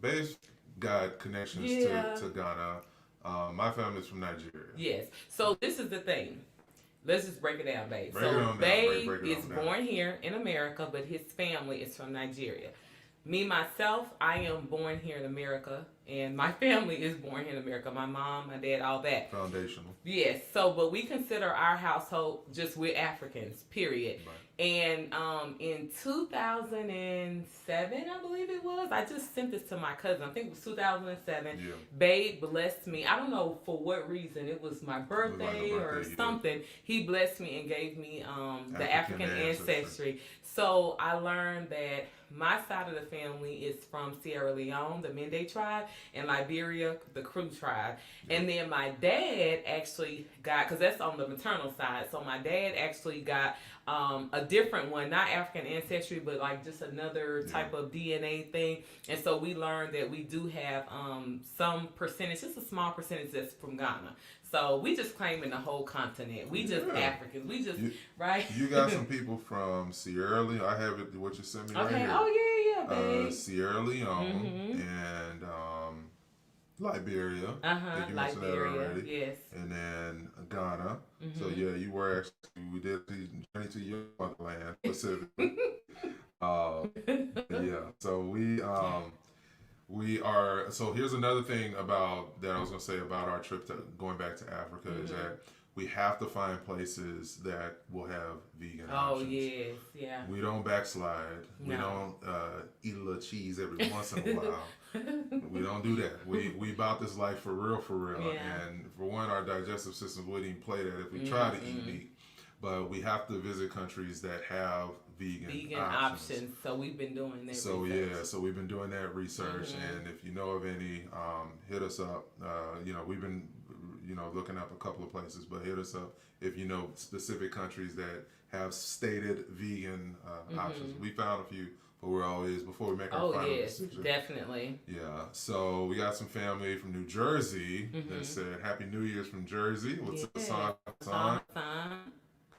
Babe's got connections to Ghana. My family's from Nigeria. Yes. So this is the thing. Let's just break it down, babe. Babe is born here in America, but his family is from Nigeria. Me, myself, I am born here in America, and my family is born here in America. My mom, my dad, all that. Foundational. Yes. So, but we consider our household just we're Africans, period. Right. And in 2007, I believe it was, I just sent this to my cousin. I think it was 2007. Yeah. Babe blessed me. I don't know for what reason. It was my birthday or something. He blessed me and gave me the African ancestry. So I learned that my side of the family is from Sierra Leone, the Mende tribe, and Liberia, the Kru tribe. Yeah. And then my dad actually got, because that's on the maternal side, so my dad actually got a different one, not African ancestry, but just another type of DNA thing. And so we learned that we do have some percentage, just a small percentage that's from Ghana. So we just claiming the whole continent. We just Africans. We just, right? You got some people from Sierra Leone. I have it, what you sent me right here. Oh, yeah, babe. Sierra Leone and Liberia. You mentioned that already. Yes. And then Ghana. So yeah, you were actually, we did the journey to your motherland specifically. So we are, so here's another thing about that I was going to say about our trip to going back to Africa is that we have to find places that will have vegan options. Oh, yes, yeah. We don't backslide. No. We don't eat a little cheese every once in a while. We don't do that. We about this life for real. Yeah. And for one, our digestive systems wouldn't even play that if we try to eat meat. But we have to visit countries that have vegan options. So we've been doing that. So we've been doing that research, and if you know of any, hit us up. We've been looking up a couple of places, but hit us up if you know specific countries that have stated vegan options. We found a few, but we're always, before we make our final decision. Definitely. Yeah. So we got some family from New Jersey that said Happy New Year's from Jersey. What's up, Hassan?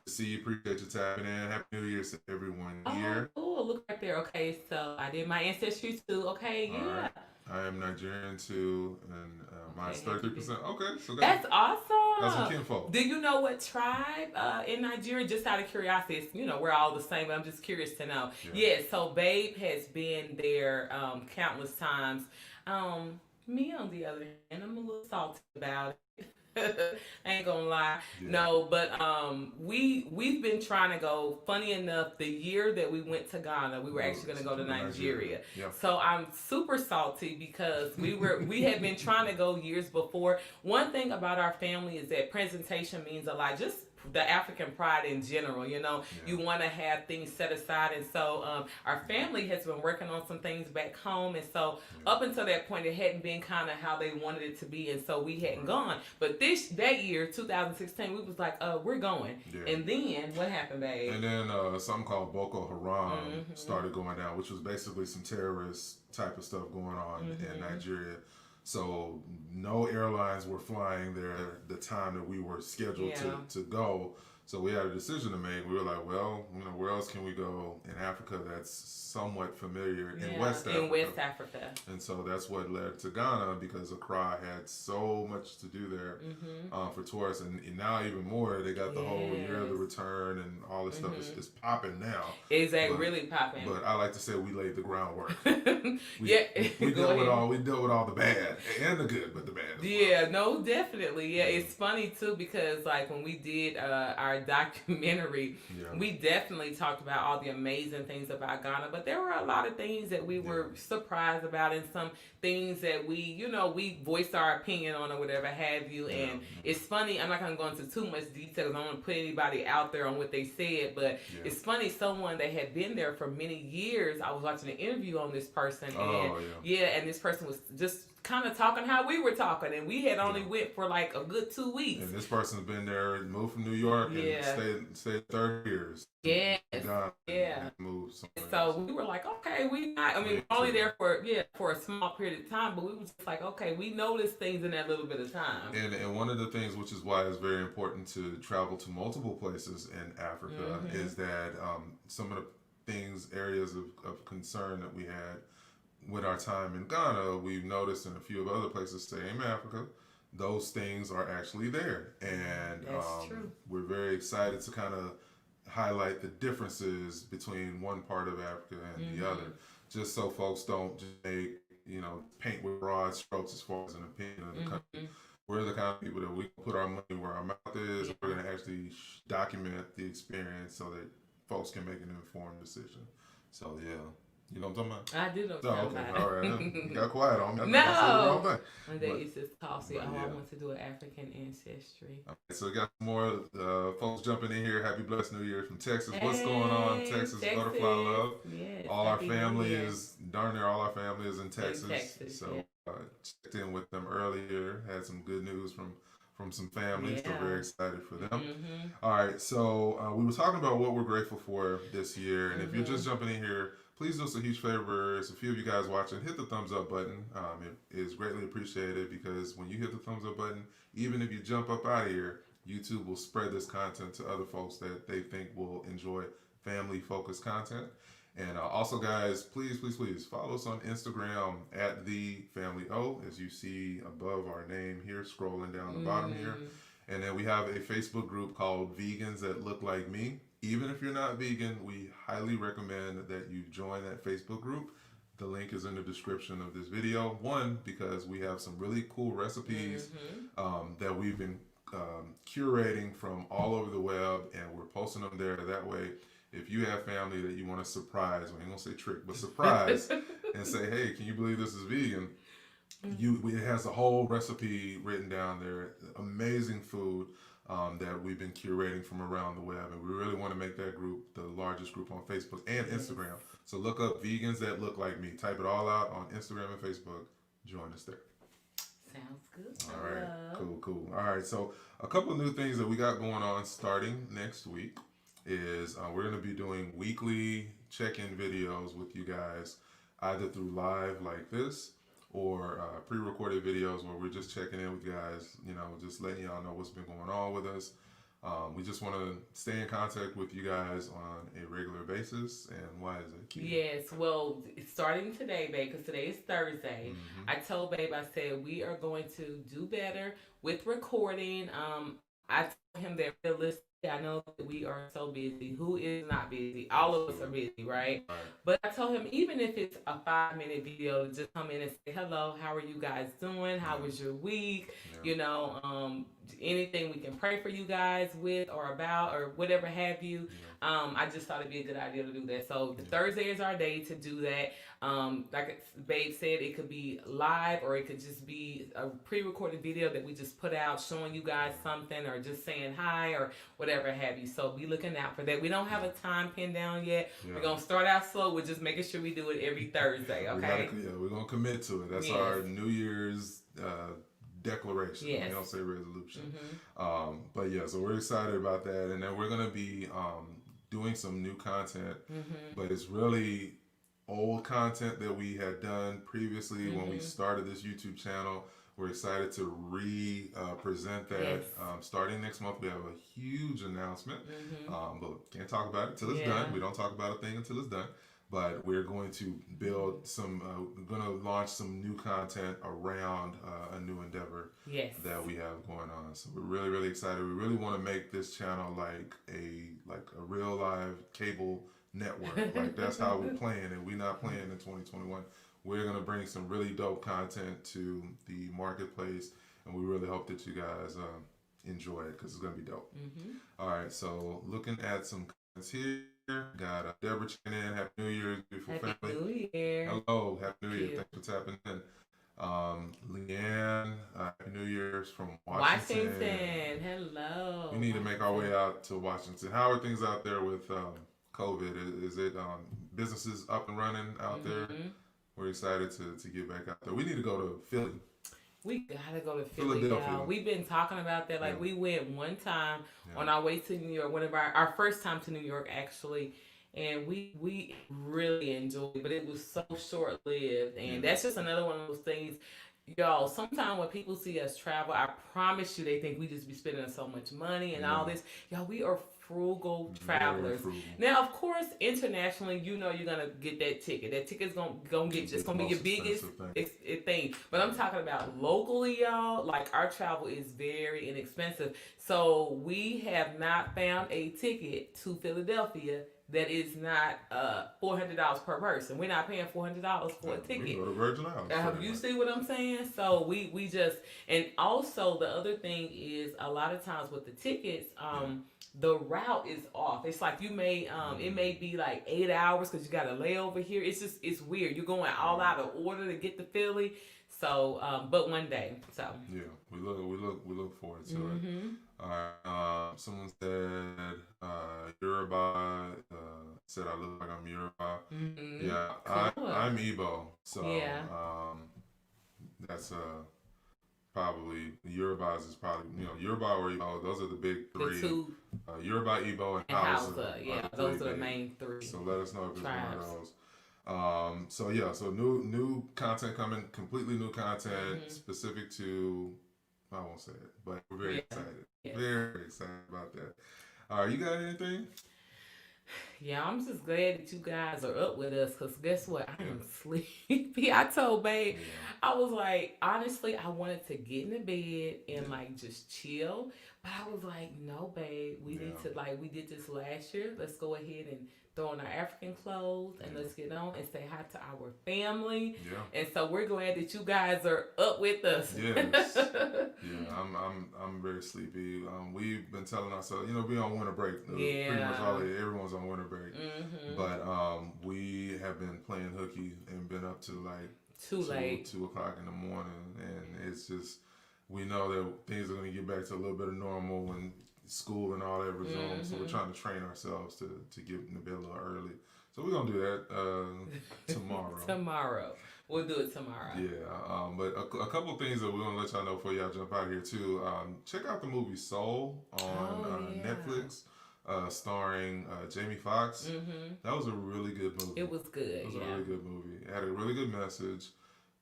See you, appreciate you tapping in. Happy New Year's to everyone here. Oh, look right there. Okay, so I did my ancestry too. Okay, All right. I am Nigerian too, and Mine's 33%. Okay, so that's awesome. That's some kinfolk. Do you know what tribe in Nigeria? Just out of curiosity, it's, we're all the same, but I'm just curious to know. Yeah, so Babe has been there countless times. Me on the other hand, I'm a little salty about it. Ain't gonna lie. No, but we've been trying to go. Funny enough, the year that we went to Ghana, we were actually gonna go to Nigeria. So I'm super salty because we had been trying to go years before. One thing about our family is that presentation means a lot. Just the African pride in general, you want to have things set aside, and so our family has been working on some things back home, and so up until that point it hadn't been kind of how they wanted it to be, and so we hadn't gone. But that year 2016 we was like we're going, and then what happened, babe? And then something called Boko Haram started going down, which was basically some terrorist type of stuff going on in Nigeria. So no airlines were flying there the time that we were scheduled to go. So we had a decision to make. We were like, well, where else can we go in Africa that's somewhat familiar in West Africa? And so that's what led to Ghana, because Accra had so much to do there for tourists. And now even more, they got the whole year of the return and all this stuff is popping now. Exactly, really popping. But I like to say we laid the groundwork. We dealt with all the bad and the good, but the bad as well. No, definitely. It's funny too, because like when we did our documentary, we definitely talked about all the amazing things about Ghana, but there were a lot of things that we were surprised about, and some things that we voiced our opinion on or whatever have you. And it's funny, I'm not going to go into too much detail because I don't want to put anybody out there on what they said, but it's funny, someone that had been there for many years, I was watching an interview on this person, and this person was just kind of talking how we were talking, and we had only went for like a good 2 weeks. And this person's been there and moved from New York and stayed 30 years. Moved so we were like, okay, we're only there for a small period of time, but we were just like, okay, we noticed things in that little bit of time. And one of the things, which is why it's very important to travel to multiple places in Africa, is that some of the areas of concern that we had with our time in Ghana, we've noticed in a few of other places, same Africa, those things are actually there. And we're very excited to kind of highlight the differences between one part of Africa and the other, just so folks don't just make, paint with broad strokes as far as an opinion of the country. We're the kind of people that we put our money where our mouth is. We're going to actually document the experience so that folks can make an informed decision. So, you know what I'm talking about? I do know what you're talking about. All right. You got quiet on me. No. One day it's just costly. I want to do an African ancestry. Okay, so we got some more folks jumping in here. Happy blessed New Year from Texas. What's going on, Texas? Butterfly love. Yes, all our family is in Texas. So checked in with them earlier. Had some good news from some families. So very excited for them. All right, so we were talking about what we're grateful for this year. And if you're just jumping in here, please do us a huge favor. There's a few of you guys watching. Hit the thumbs up button. It is greatly appreciated, because when you hit the thumbs up button, even if you jump up out of here, YouTube will spread this content to other folks that they think will enjoy family-focused content. And also, guys, please follow us on Instagram at TheFamilyO, as you see above our name here, scrolling down the bottom here. And then we have a Facebook group called Vegans That Look Like Me. Even if you're not vegan, we highly recommend that you join that Facebook group. The link is in the description of this video. One, because we have some really cool recipes that we've been curating from all over the web, and we're posting them there. That way, if you have family that you want to surprise, we ain't gonna say trick, but surprise, and say, hey, can you believe this is vegan? It has a whole recipe written down there. Amazing food. That we've been curating from around the web, and we really want to make that group the largest group on Facebook and Instagram. So look up Vegans That Look Like Me. Type it all out on Instagram and Facebook. Join us there. Sounds good. All right, cool. All right, so a couple of new things that we got going on starting next week is we're going to be doing weekly check-in videos with you guys, either through live like this, or pre-recorded videos where we're just checking in with you guys, just letting y'all know what's been going on with us. We just want to stay in contact with you guys on a regular basis. And why is it cute? Yes, well, starting today, babe, because today is Thursday. I told babe, I said we are going to do better with recording. I told him that realistically, I know that we are so busy. Who is not busy? All of us are busy, right? But I told him even if it's a 5-minute video, to just come in and say hello. How are you guys doing? How was your week? You know, anything we can pray for you guys with or about or whatever have you. I just thought it'd be a good idea to do that. So Thursday is our day to do that. Like Babe said, it could be live or it could just be a pre-recorded video that we just put out showing you guys something or just saying hi or whatever have you. So be looking out for that. We don't have a time pinned down yet. We're going to start out slow. We're just making sure we do it every Thursday, okay? We're going to commit to it. That's our New Year's declaration. We don't say resolution. But yeah, so we're excited about that. And then we're going to be doing some new content, but it's really old content that we had done previously when we started this YouTube channel. We're excited to present that. Starting next month, we have a huge announcement, but can't talk about it till it's done. We don't talk about a thing until it's done. But we're going to build some, we're going to launch some new content around a new endeavor that we have going on. So we're really, really excited. We really want to make this channel like a real live cable network. Like that's how we're playing, and we're not playing in 2021. We're going to bring some really dope content to the marketplace, and we really hope that you guys enjoy it because it's going to be dope. All right, so looking at some comments here. Got Deborah checking in. Happy New Year, beautiful family. Happy New Year. Hello, Happy New Year. Thanks for tapping in. Leanne, Happy New Year's from Washington. Hello. We need to make our way out to Washington. How are things out there with COVID? Is it businesses up and running out there? We're excited to get back out there. We need to go to Philly. We gotta go to Philly, y'all. We've been talking about that. Like we went one time on our way to New York, one of our first time to New York actually, and we really enjoyed it, but it was so short lived, and that's just another one of those things. Y'all, sometimes when people see us travel, I promise you they think we just be spending so much money and all this. Y'all, we are frugal travelers. Frugal. Now, of course, internationally, you know you're gonna get that ticket. That ticket's gonna get you. It's gonna be your biggest thing. But I'm talking about locally, y'all. Like our travel is very inexpensive. So we have not found a ticket to Philadelphia that is not $400 per person. We're not paying $400 for a ticket. We go to Virgin Islands. You see what I'm saying? So we just, and also the other thing is a lot of times with the tickets, the route is off. It's like you may, it may be like 8 hours because you got a layover here. It's weird. You're going all out of order to get to Philly. So, but one day. So yeah, we look forward to it. All right. Someone said Yoruba. Said I look like I'm Yoruba. Yeah, cool. I'm Igbo. So that's probably Yorubas is probably Yoruba or Igbo. Those are the big three. The two. Yoruba, Igbo, and Hausa. Yeah, those are the main three. So let us know if it's one of those. So new content coming, completely new content specific to, I won't say it, but we're very excited. Yeah. Very excited about that. You got anything? Yeah, I'm just glad that you guys are up with us because guess what? I am sleepy. I told babe, I was like, honestly, I wanted to get in the bed and like just chill. But I was like, no, babe, we need to, like, we did this last year. Let's go ahead and throw on our African clothes and let's get on and say hi to our family. Yeah. And so we're glad that you guys are up with us. Yes. I'm very sleepy. We've been telling ourselves, we're on winter break. Pretty much everyone's on winter break. But we have been playing hooky and been up to like 2 o'clock in the morning, and it's just, we know that things are going to get back to a little bit of normal when school and all that resumes. So we're trying to train ourselves to get in the bed a little early. So we're going to do that tomorrow. Tomorrow. We'll do it tomorrow. Yeah. But a couple of things that we're going to let y'all know before y'all jump out of here too. Check out the movie Soul on Netflix. Starring Jamie Foxx. That was a really good movie. It was good. It was a really good movie. It had a really good message.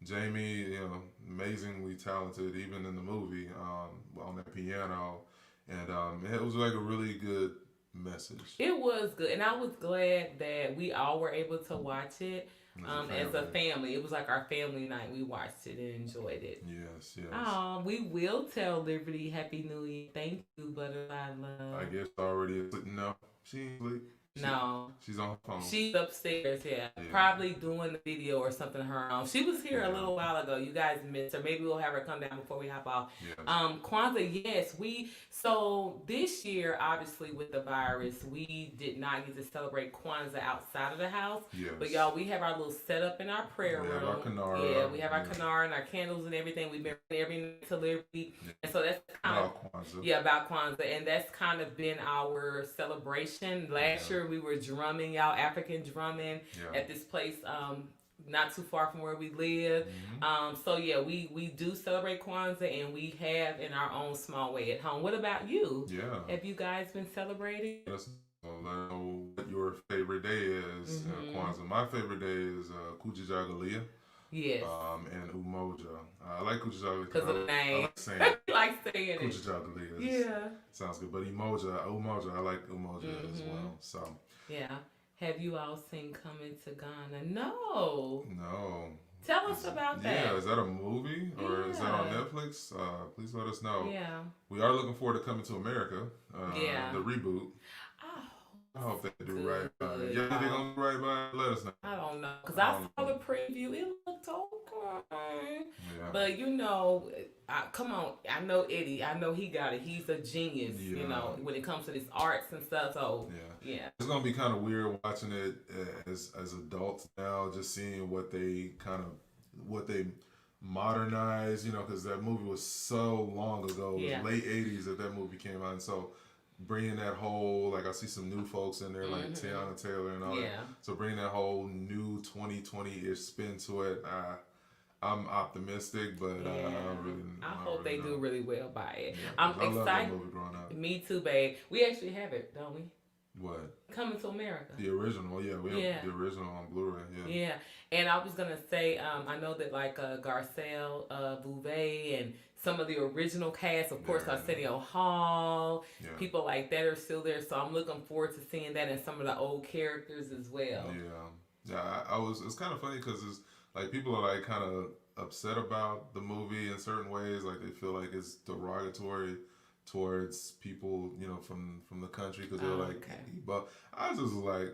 Jamie, amazingly talented, even in the movie, on that piano. And it was like a really good message. It was good, and I was glad that we all were able to watch it as a family. It was like our family night. We watched it and enjoyed it. Yes, yes. We will tell Liberty Happy New Year. Thank you, Butterfly Love. I guess already no. She ain't sleep. No. She's on her phone. She's upstairs, yeah. Probably doing the video or something her own. She was here a little while ago. You guys missed her. Maybe we'll have her come down before we hop off. Yes. Kwanzaa, yes. So this year, obviously with the virus, we did not get to celebrate Kwanzaa outside of the house. Yes. But y'all, we have our little setup in our prayer room. We have our Kinara. Yeah, we have our Kinara and our candles and everything. We've been every night to Liberty. Yeah. And so that's kind about Kwanzaa. Yeah, about Kwanzaa. And that's kind of been our celebration. Last year we were drumming, y'all, African drumming at this place not too far from where we live. So yeah, we do celebrate Kwanzaa, and we have in our own small way at home. What about you? Yeah. Have you guys been celebrating? Let's know what your favorite day is. Kwanzaa. My favorite day is Kujijagalia. Yes. And Umoja. I like Kujijagalia because of the name. I like saying it. I like saying it. Kujijagalia. Yeah. Sounds good. But Umoja, I like Umoja as well. So. Yeah. Have you all seen Coming to Ghana? No. Tell us about that. Yeah, is that a movie or is that on Netflix? Please let us know. Yeah. We are looking forward to Coming to America. The reboot. I hope they do right by it. Yeah, they gonna do right by it? Let us know. I don't know, because I saw the preview. It looked okay. Yeah. But come on. I know Eddie. I know he got it. He's a genius, when it comes to this arts and stuff. So, yeah. It's going to be kind of weird watching it as adults now, just seeing what they modernize, because that movie was so long ago. It was late 80s that movie came out. And so bringing that whole, like I see some new folks in there, like Tiana Taylor and all that. So bringing that whole new 2020-ish spin to it, I'm optimistic, but I hope they do really well by it. Yeah, I'm excited. Love that movie growing up. Me too, babe. We actually have it, don't we? What? Coming to America. The original, we have the original on Blu-ray. Yeah, and I was gonna say, I know that like Garcelle Bouvet and some of the original cast, of course, Arsenio Hall, people like that are still there. So I'm looking forward to seeing that and some of the old characters as well. It's kind of funny because it's like people are like kind of upset about the movie in certain ways, like they feel like it's derogatory towards people, from the country because they're but I was just like,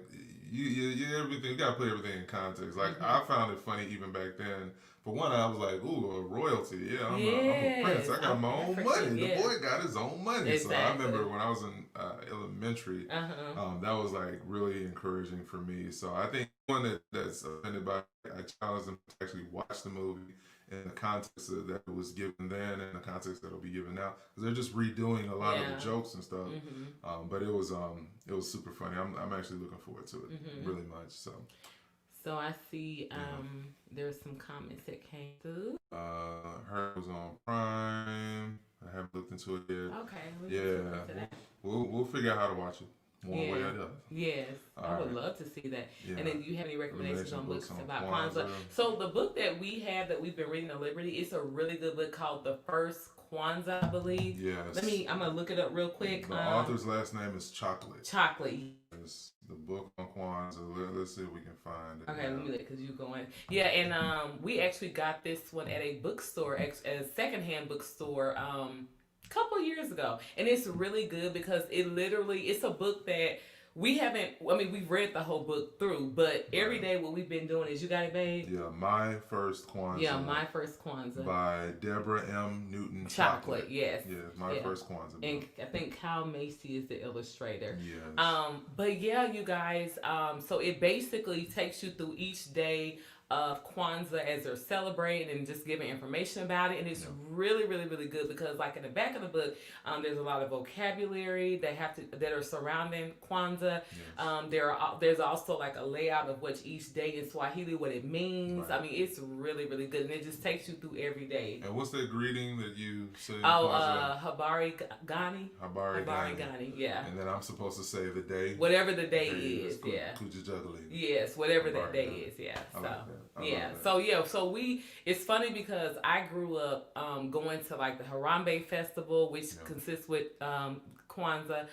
everything, you gotta put everything in context. Like I found it funny even back then. For one, I was like, ooh, a royalty. Yeah, I'm a prince. I got my own money. The boy got his own money. Exactly. So I remember when I was in elementary, that was like really encouraging for me. So I think one that's offended by it, I challenge them to actually watch the movie in the context that it was given then and the context that it'll be given now. Because they're just redoing a lot of the jokes and stuff. But it was super funny. I'm actually looking forward to it really much. So I see there's some comments that came through. Her was on Prime. I haven't looked into it yet. Okay. We'll figure out how to watch it one way or the other. Yes. I would love to see that. Yeah. And then do you have any recommendations on books about Kwanzaa? So the book that we have that we've been reading at Liberty, it's a really good book called The First Kwanzaa, I believe. Yes. I'm going to look it up real quick. The author's last name is Chocolate. It's the book on Kwanzaa. Let's see if we can find it. Okay, let me look because you're going. Yeah, and we actually got this one at a bookstore, at a secondhand bookstore, couple years ago, and it's really good because it's a book that we've read the whole book through, but every day what we've been doing is, you got it, babe? Yeah, My First Kwanzaa. Yeah, My First Kwanzaa. By Deborah M. Newton Chocolate, yes. Yeah, My First Kwanzaa. And I think Kyle Macy is the illustrator. Yes. But yeah, you guys, so it basically takes you through each day of Kwanzaa as they're celebrating and just giving information about it, and it's really, really, really good because, like in the back of the book, there's a lot of vocabulary that are surrounding Kwanzaa. Yes. There's also like a layout of what each day in Swahili, what it means. Right. I mean, it's really, really good, and it just takes you through every day. And what's that greeting that you say? Habari Gani. Habari Gani. Yeah. And then I'm supposed to say the day. Whatever the day is. Yeah. Kujijagalia. Yes, whatever that day is. Yeah. So. So it's funny because I grew up going to like the Harambe festival, which consists with Kwanzaa,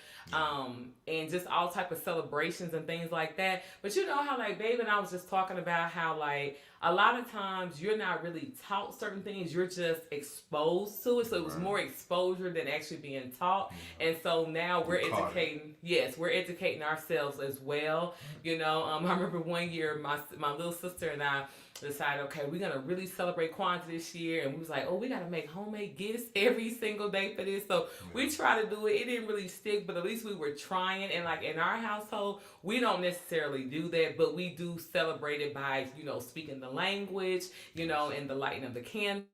and just all type of celebrations and things like that. But you know how like Babe and I was just talking about how like a lot of times you're not really taught certain things, you're just exposed to it. So it was more exposure than actually being taught. And so now we're educating. Yes, we're educating ourselves as well. You know, I remember one year my little sister and I decided, okay, we're gonna really celebrate Kwanzaa this year, and we was like, oh, we gotta make homemade gifts every single day for this. So we try to do it. It didn't really stick, but at least we were trying. And like in our household, we don't necessarily do that, but we do celebrate it by, you know, speaking the language, you know, and the lighting of the candles,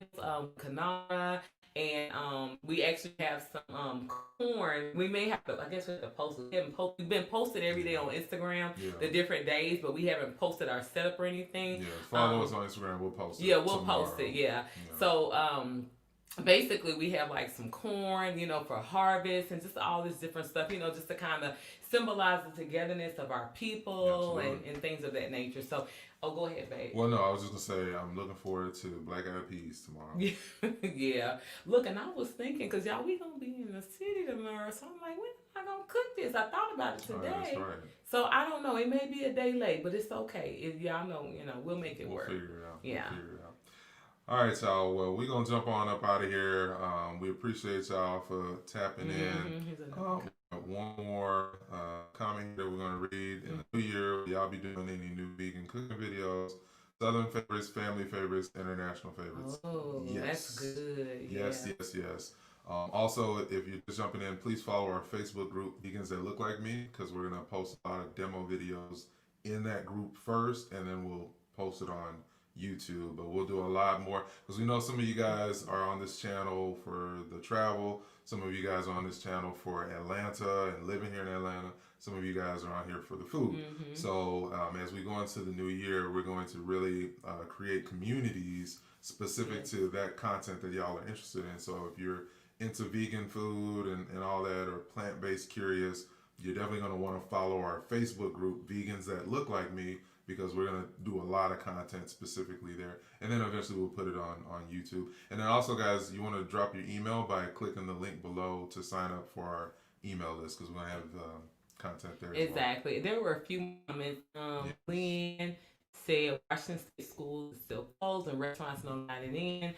Kanara. And we actually have some corn. We may have to, I guess we have to post it. We've been posted every day on Instagram, the different days, but we haven't posted our setup or anything. Yeah, follow us on Instagram. We'll post it. Yeah, we'll post it. Yeah. So basically we have like some corn, you know, for harvest and just all this different stuff, you know, just to kind of symbolize the togetherness of our people and things of that nature. So, go ahead, babe. Well, no, I was just going to say I'm looking forward to Black Eyed Peas tomorrow. Yeah. Look, and I was thinking, because y'all, we going to be in the city tomorrow, so I'm like, when am I going to cook this? I thought about it today. That's right. So, I don't know. It may be a day late, but it's okay. If y'all know, you know, we'll make it work. We'll figure it out. Yeah. We'll figure it out. All right, y'all. Well, we're going to jump on up out of here. We appreciate y'all for tapping in. One more comment that we're going to read. In the new year, y'all be doing any new vegan cooking videos? Southern favorites, family favorites, international favorites. Oh, that's good. Yes. Also, if you're just jumping in, please follow our Facebook group, Vegans That Look Like Me, because we're going to post a lot of demo videos in that group first, and then we'll post it on YouTube. But we'll do a lot more because we know some of you guys are on this channel for the travel. Some of you guys are on this channel for Atlanta and living here in Atlanta. Some of you guys are on here for the food. So as we go into the new year, we're going to really create communities specific to that content that y'all are interested in. So if you're into vegan food and all that, or plant-based curious, you're definitely going to want to follow our Facebook group, Vegans That Look Like Me, because we're going to do a lot of content specifically there. And then eventually we'll put it on YouTube. And then also, guys, you want to drop your email by clicking the link below to sign up for our email list, because we're going to have content there. Exactly. There were a few comments. Lynn said Washington State schools is still closed and restaurants no letting in.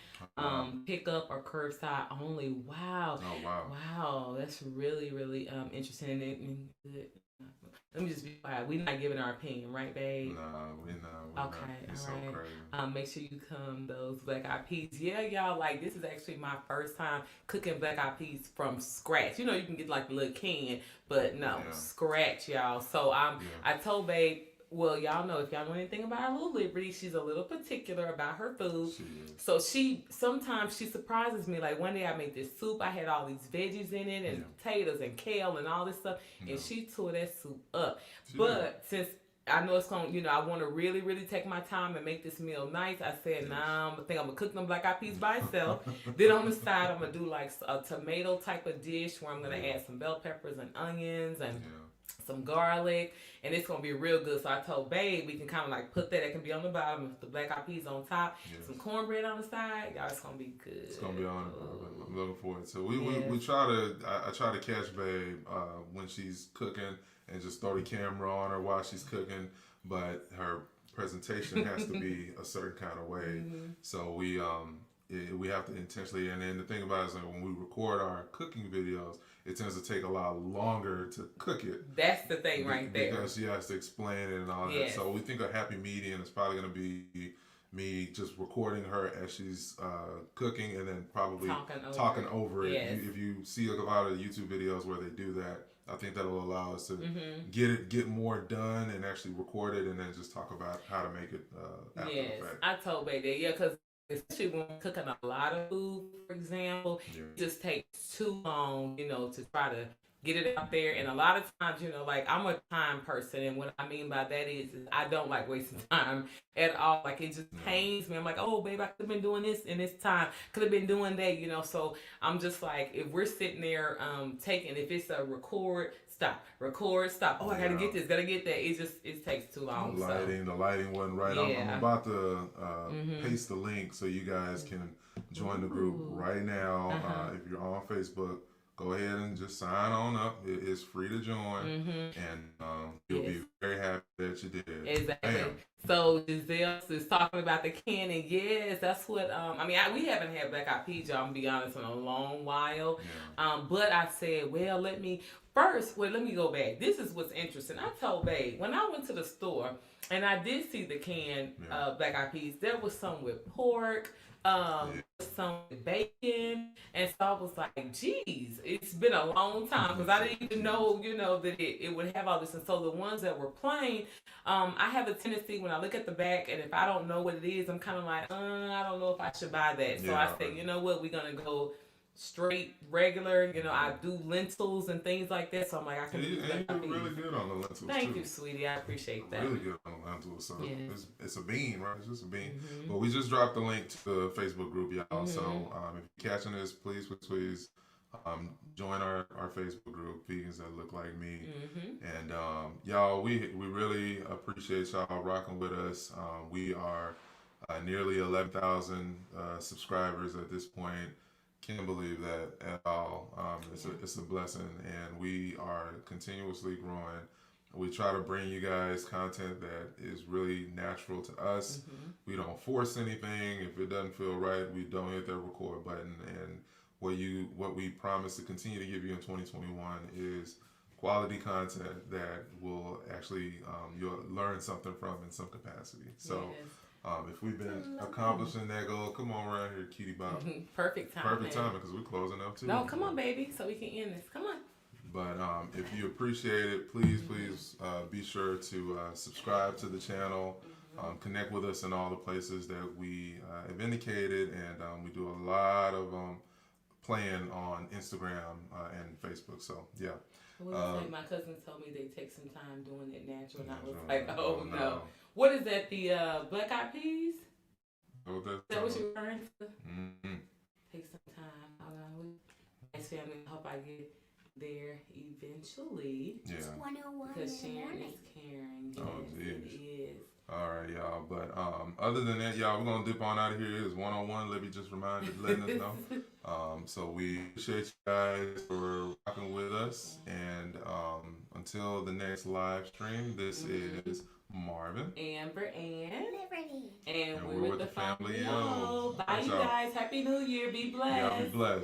Pickup or curbside only. Wow. Oh, wow. Wow. That's really, really interesting and good. Let me just be quiet. We're not giving our opinion, right, babe? No, we're not. Okay, It's all right. so crazy. Make sure you come those Black Eyed Peas. Yeah, y'all, like, this is actually my first time cooking Black Eyed Peas from scratch. You know, you can get like a little can, but no, scratch, y'all. So I told babe, well, y'all know, if y'all know anything about our little Liberty, she's a little particular about her food. So sometimes she surprises me. Like one day I made this soup. I had all these veggies in it and potatoes and kale and all this stuff. And she tore that soup up. But since I know it's going to, you know, I want to really, really take my time and make this meal nice, I said, nah, I think I'm going to cook them Black Eyed Peas by itself. Then on the side, I'm going to do like a tomato type of dish where I'm going to add some bell peppers and onions and some garlic, and it's gonna be real good. So I told babe we can kind of like put that. It can be on the bottom with the Black Eyed Peas on top, some cornbread on the side. Y'all, it's gonna be good. It's gonna be on. I'm looking forward to. We try to. I try to catch babe when she's cooking and just throw the camera on her while she's cooking, but her presentation has to be a certain kind of way. So we have to intentionally. And then the thing about it is that when we record our cooking videos, it tends to take a lot longer to cook it. That's the thing right there. Because she has to explain it and all that. So we think a happy medium is probably going to be me just recording her as she's cooking and then probably talking over it. If you see a lot of YouTube videos where they do that, I think that will allow us to get more done and actually record it and then just talk about how to make it after the fact. I told babe that, because especially when we're cooking a lot of food, for example, it just takes too long, you know, to try to get it out there. And a lot of times, you know, like I'm a time person, and what I mean by that is I don't like wasting time at all. Like it just pains me. I'm like, oh babe, I could have been doing this in this time, could have been doing that, you know. So I'm just like, if we're sitting there taking, if it's a record, stop. Oh, I gotta get this, gotta get that. It takes too long. The lighting wasn't right. I'm about to paste the link so you guys can join the group right now. If you're on Facebook, go ahead and just sign on up. It's free to join, and you'll be very happy that you did. Exactly. Bam. So Giselle is talking about the cannon. Yes, that's what. I mean, we haven't had Black Eyed Peas, y'all. I'm gonna be honest, in a long while. Yeah. But I said, well, let me go back. This is what's interesting. I told Babe when I went to the store and I did see the canned Black Eyed Peas. There was some with pork. Some bacon, and so I was like, geez, it's been a long time because I didn't even know, you know, that it would have all this. And so the ones that were plain, I have a tendency when I look at the back, and if I don't know what it is, I'm kind of like, I don't know if I should buy that. So I said, you know what, we're gonna go straight regular. You know, I do lentils and things like that, so I'm like, I can do that. And you do really good on the lentils. Thank you, sweetie. I appreciate that. Really good on the lentils. So it's a bean, right? It's just a bean. But we just dropped the link to the Facebook group, y'all. So if you're catching this, please join our Facebook group, Vegans That Look Like Me. And y'all, we really appreciate y'all rocking with us. We are nearly 11,000 subscribers at this point. Can't believe that at all. It's a blessing, and we are continuously growing. We try to bring you guys content that is really natural to us. We don't force anything. If it doesn't feel right, we don't hit that record button. And what we promise to continue to give you in 2021 is quality content that will actually you'll learn something from in some capacity. So. If we've been accomplishing that goal, come on around here, cutie bop. Perfect time. Perfect timing because we're closing up too. No, come on, baby, so we can end this. Come on. But if you appreciate it, please be sure to subscribe to the channel. Connect with us in all the places that we have indicated, and we do a lot of playing on Instagram and Facebook. So yeah. Like my cousin told me they take some time doing it natural, and I was like, oh no. What is that? The Black Eyed Peas? Is that what you're referring to? Take some time. Nice family. I hope I get there eventually. It's 101 because Sharon is caring. Yes, it is. All right, y'all. But other than that, y'all, we're going to dip on out of here. It's 101. Libby just letting us know. So we appreciate you guys for rocking with us. And until the next live stream, this is Marvin, Amber, and Liberty. And we're with the family. Bye, you out. guys. Happy New Year. Be blessed. Yeah, be blessed.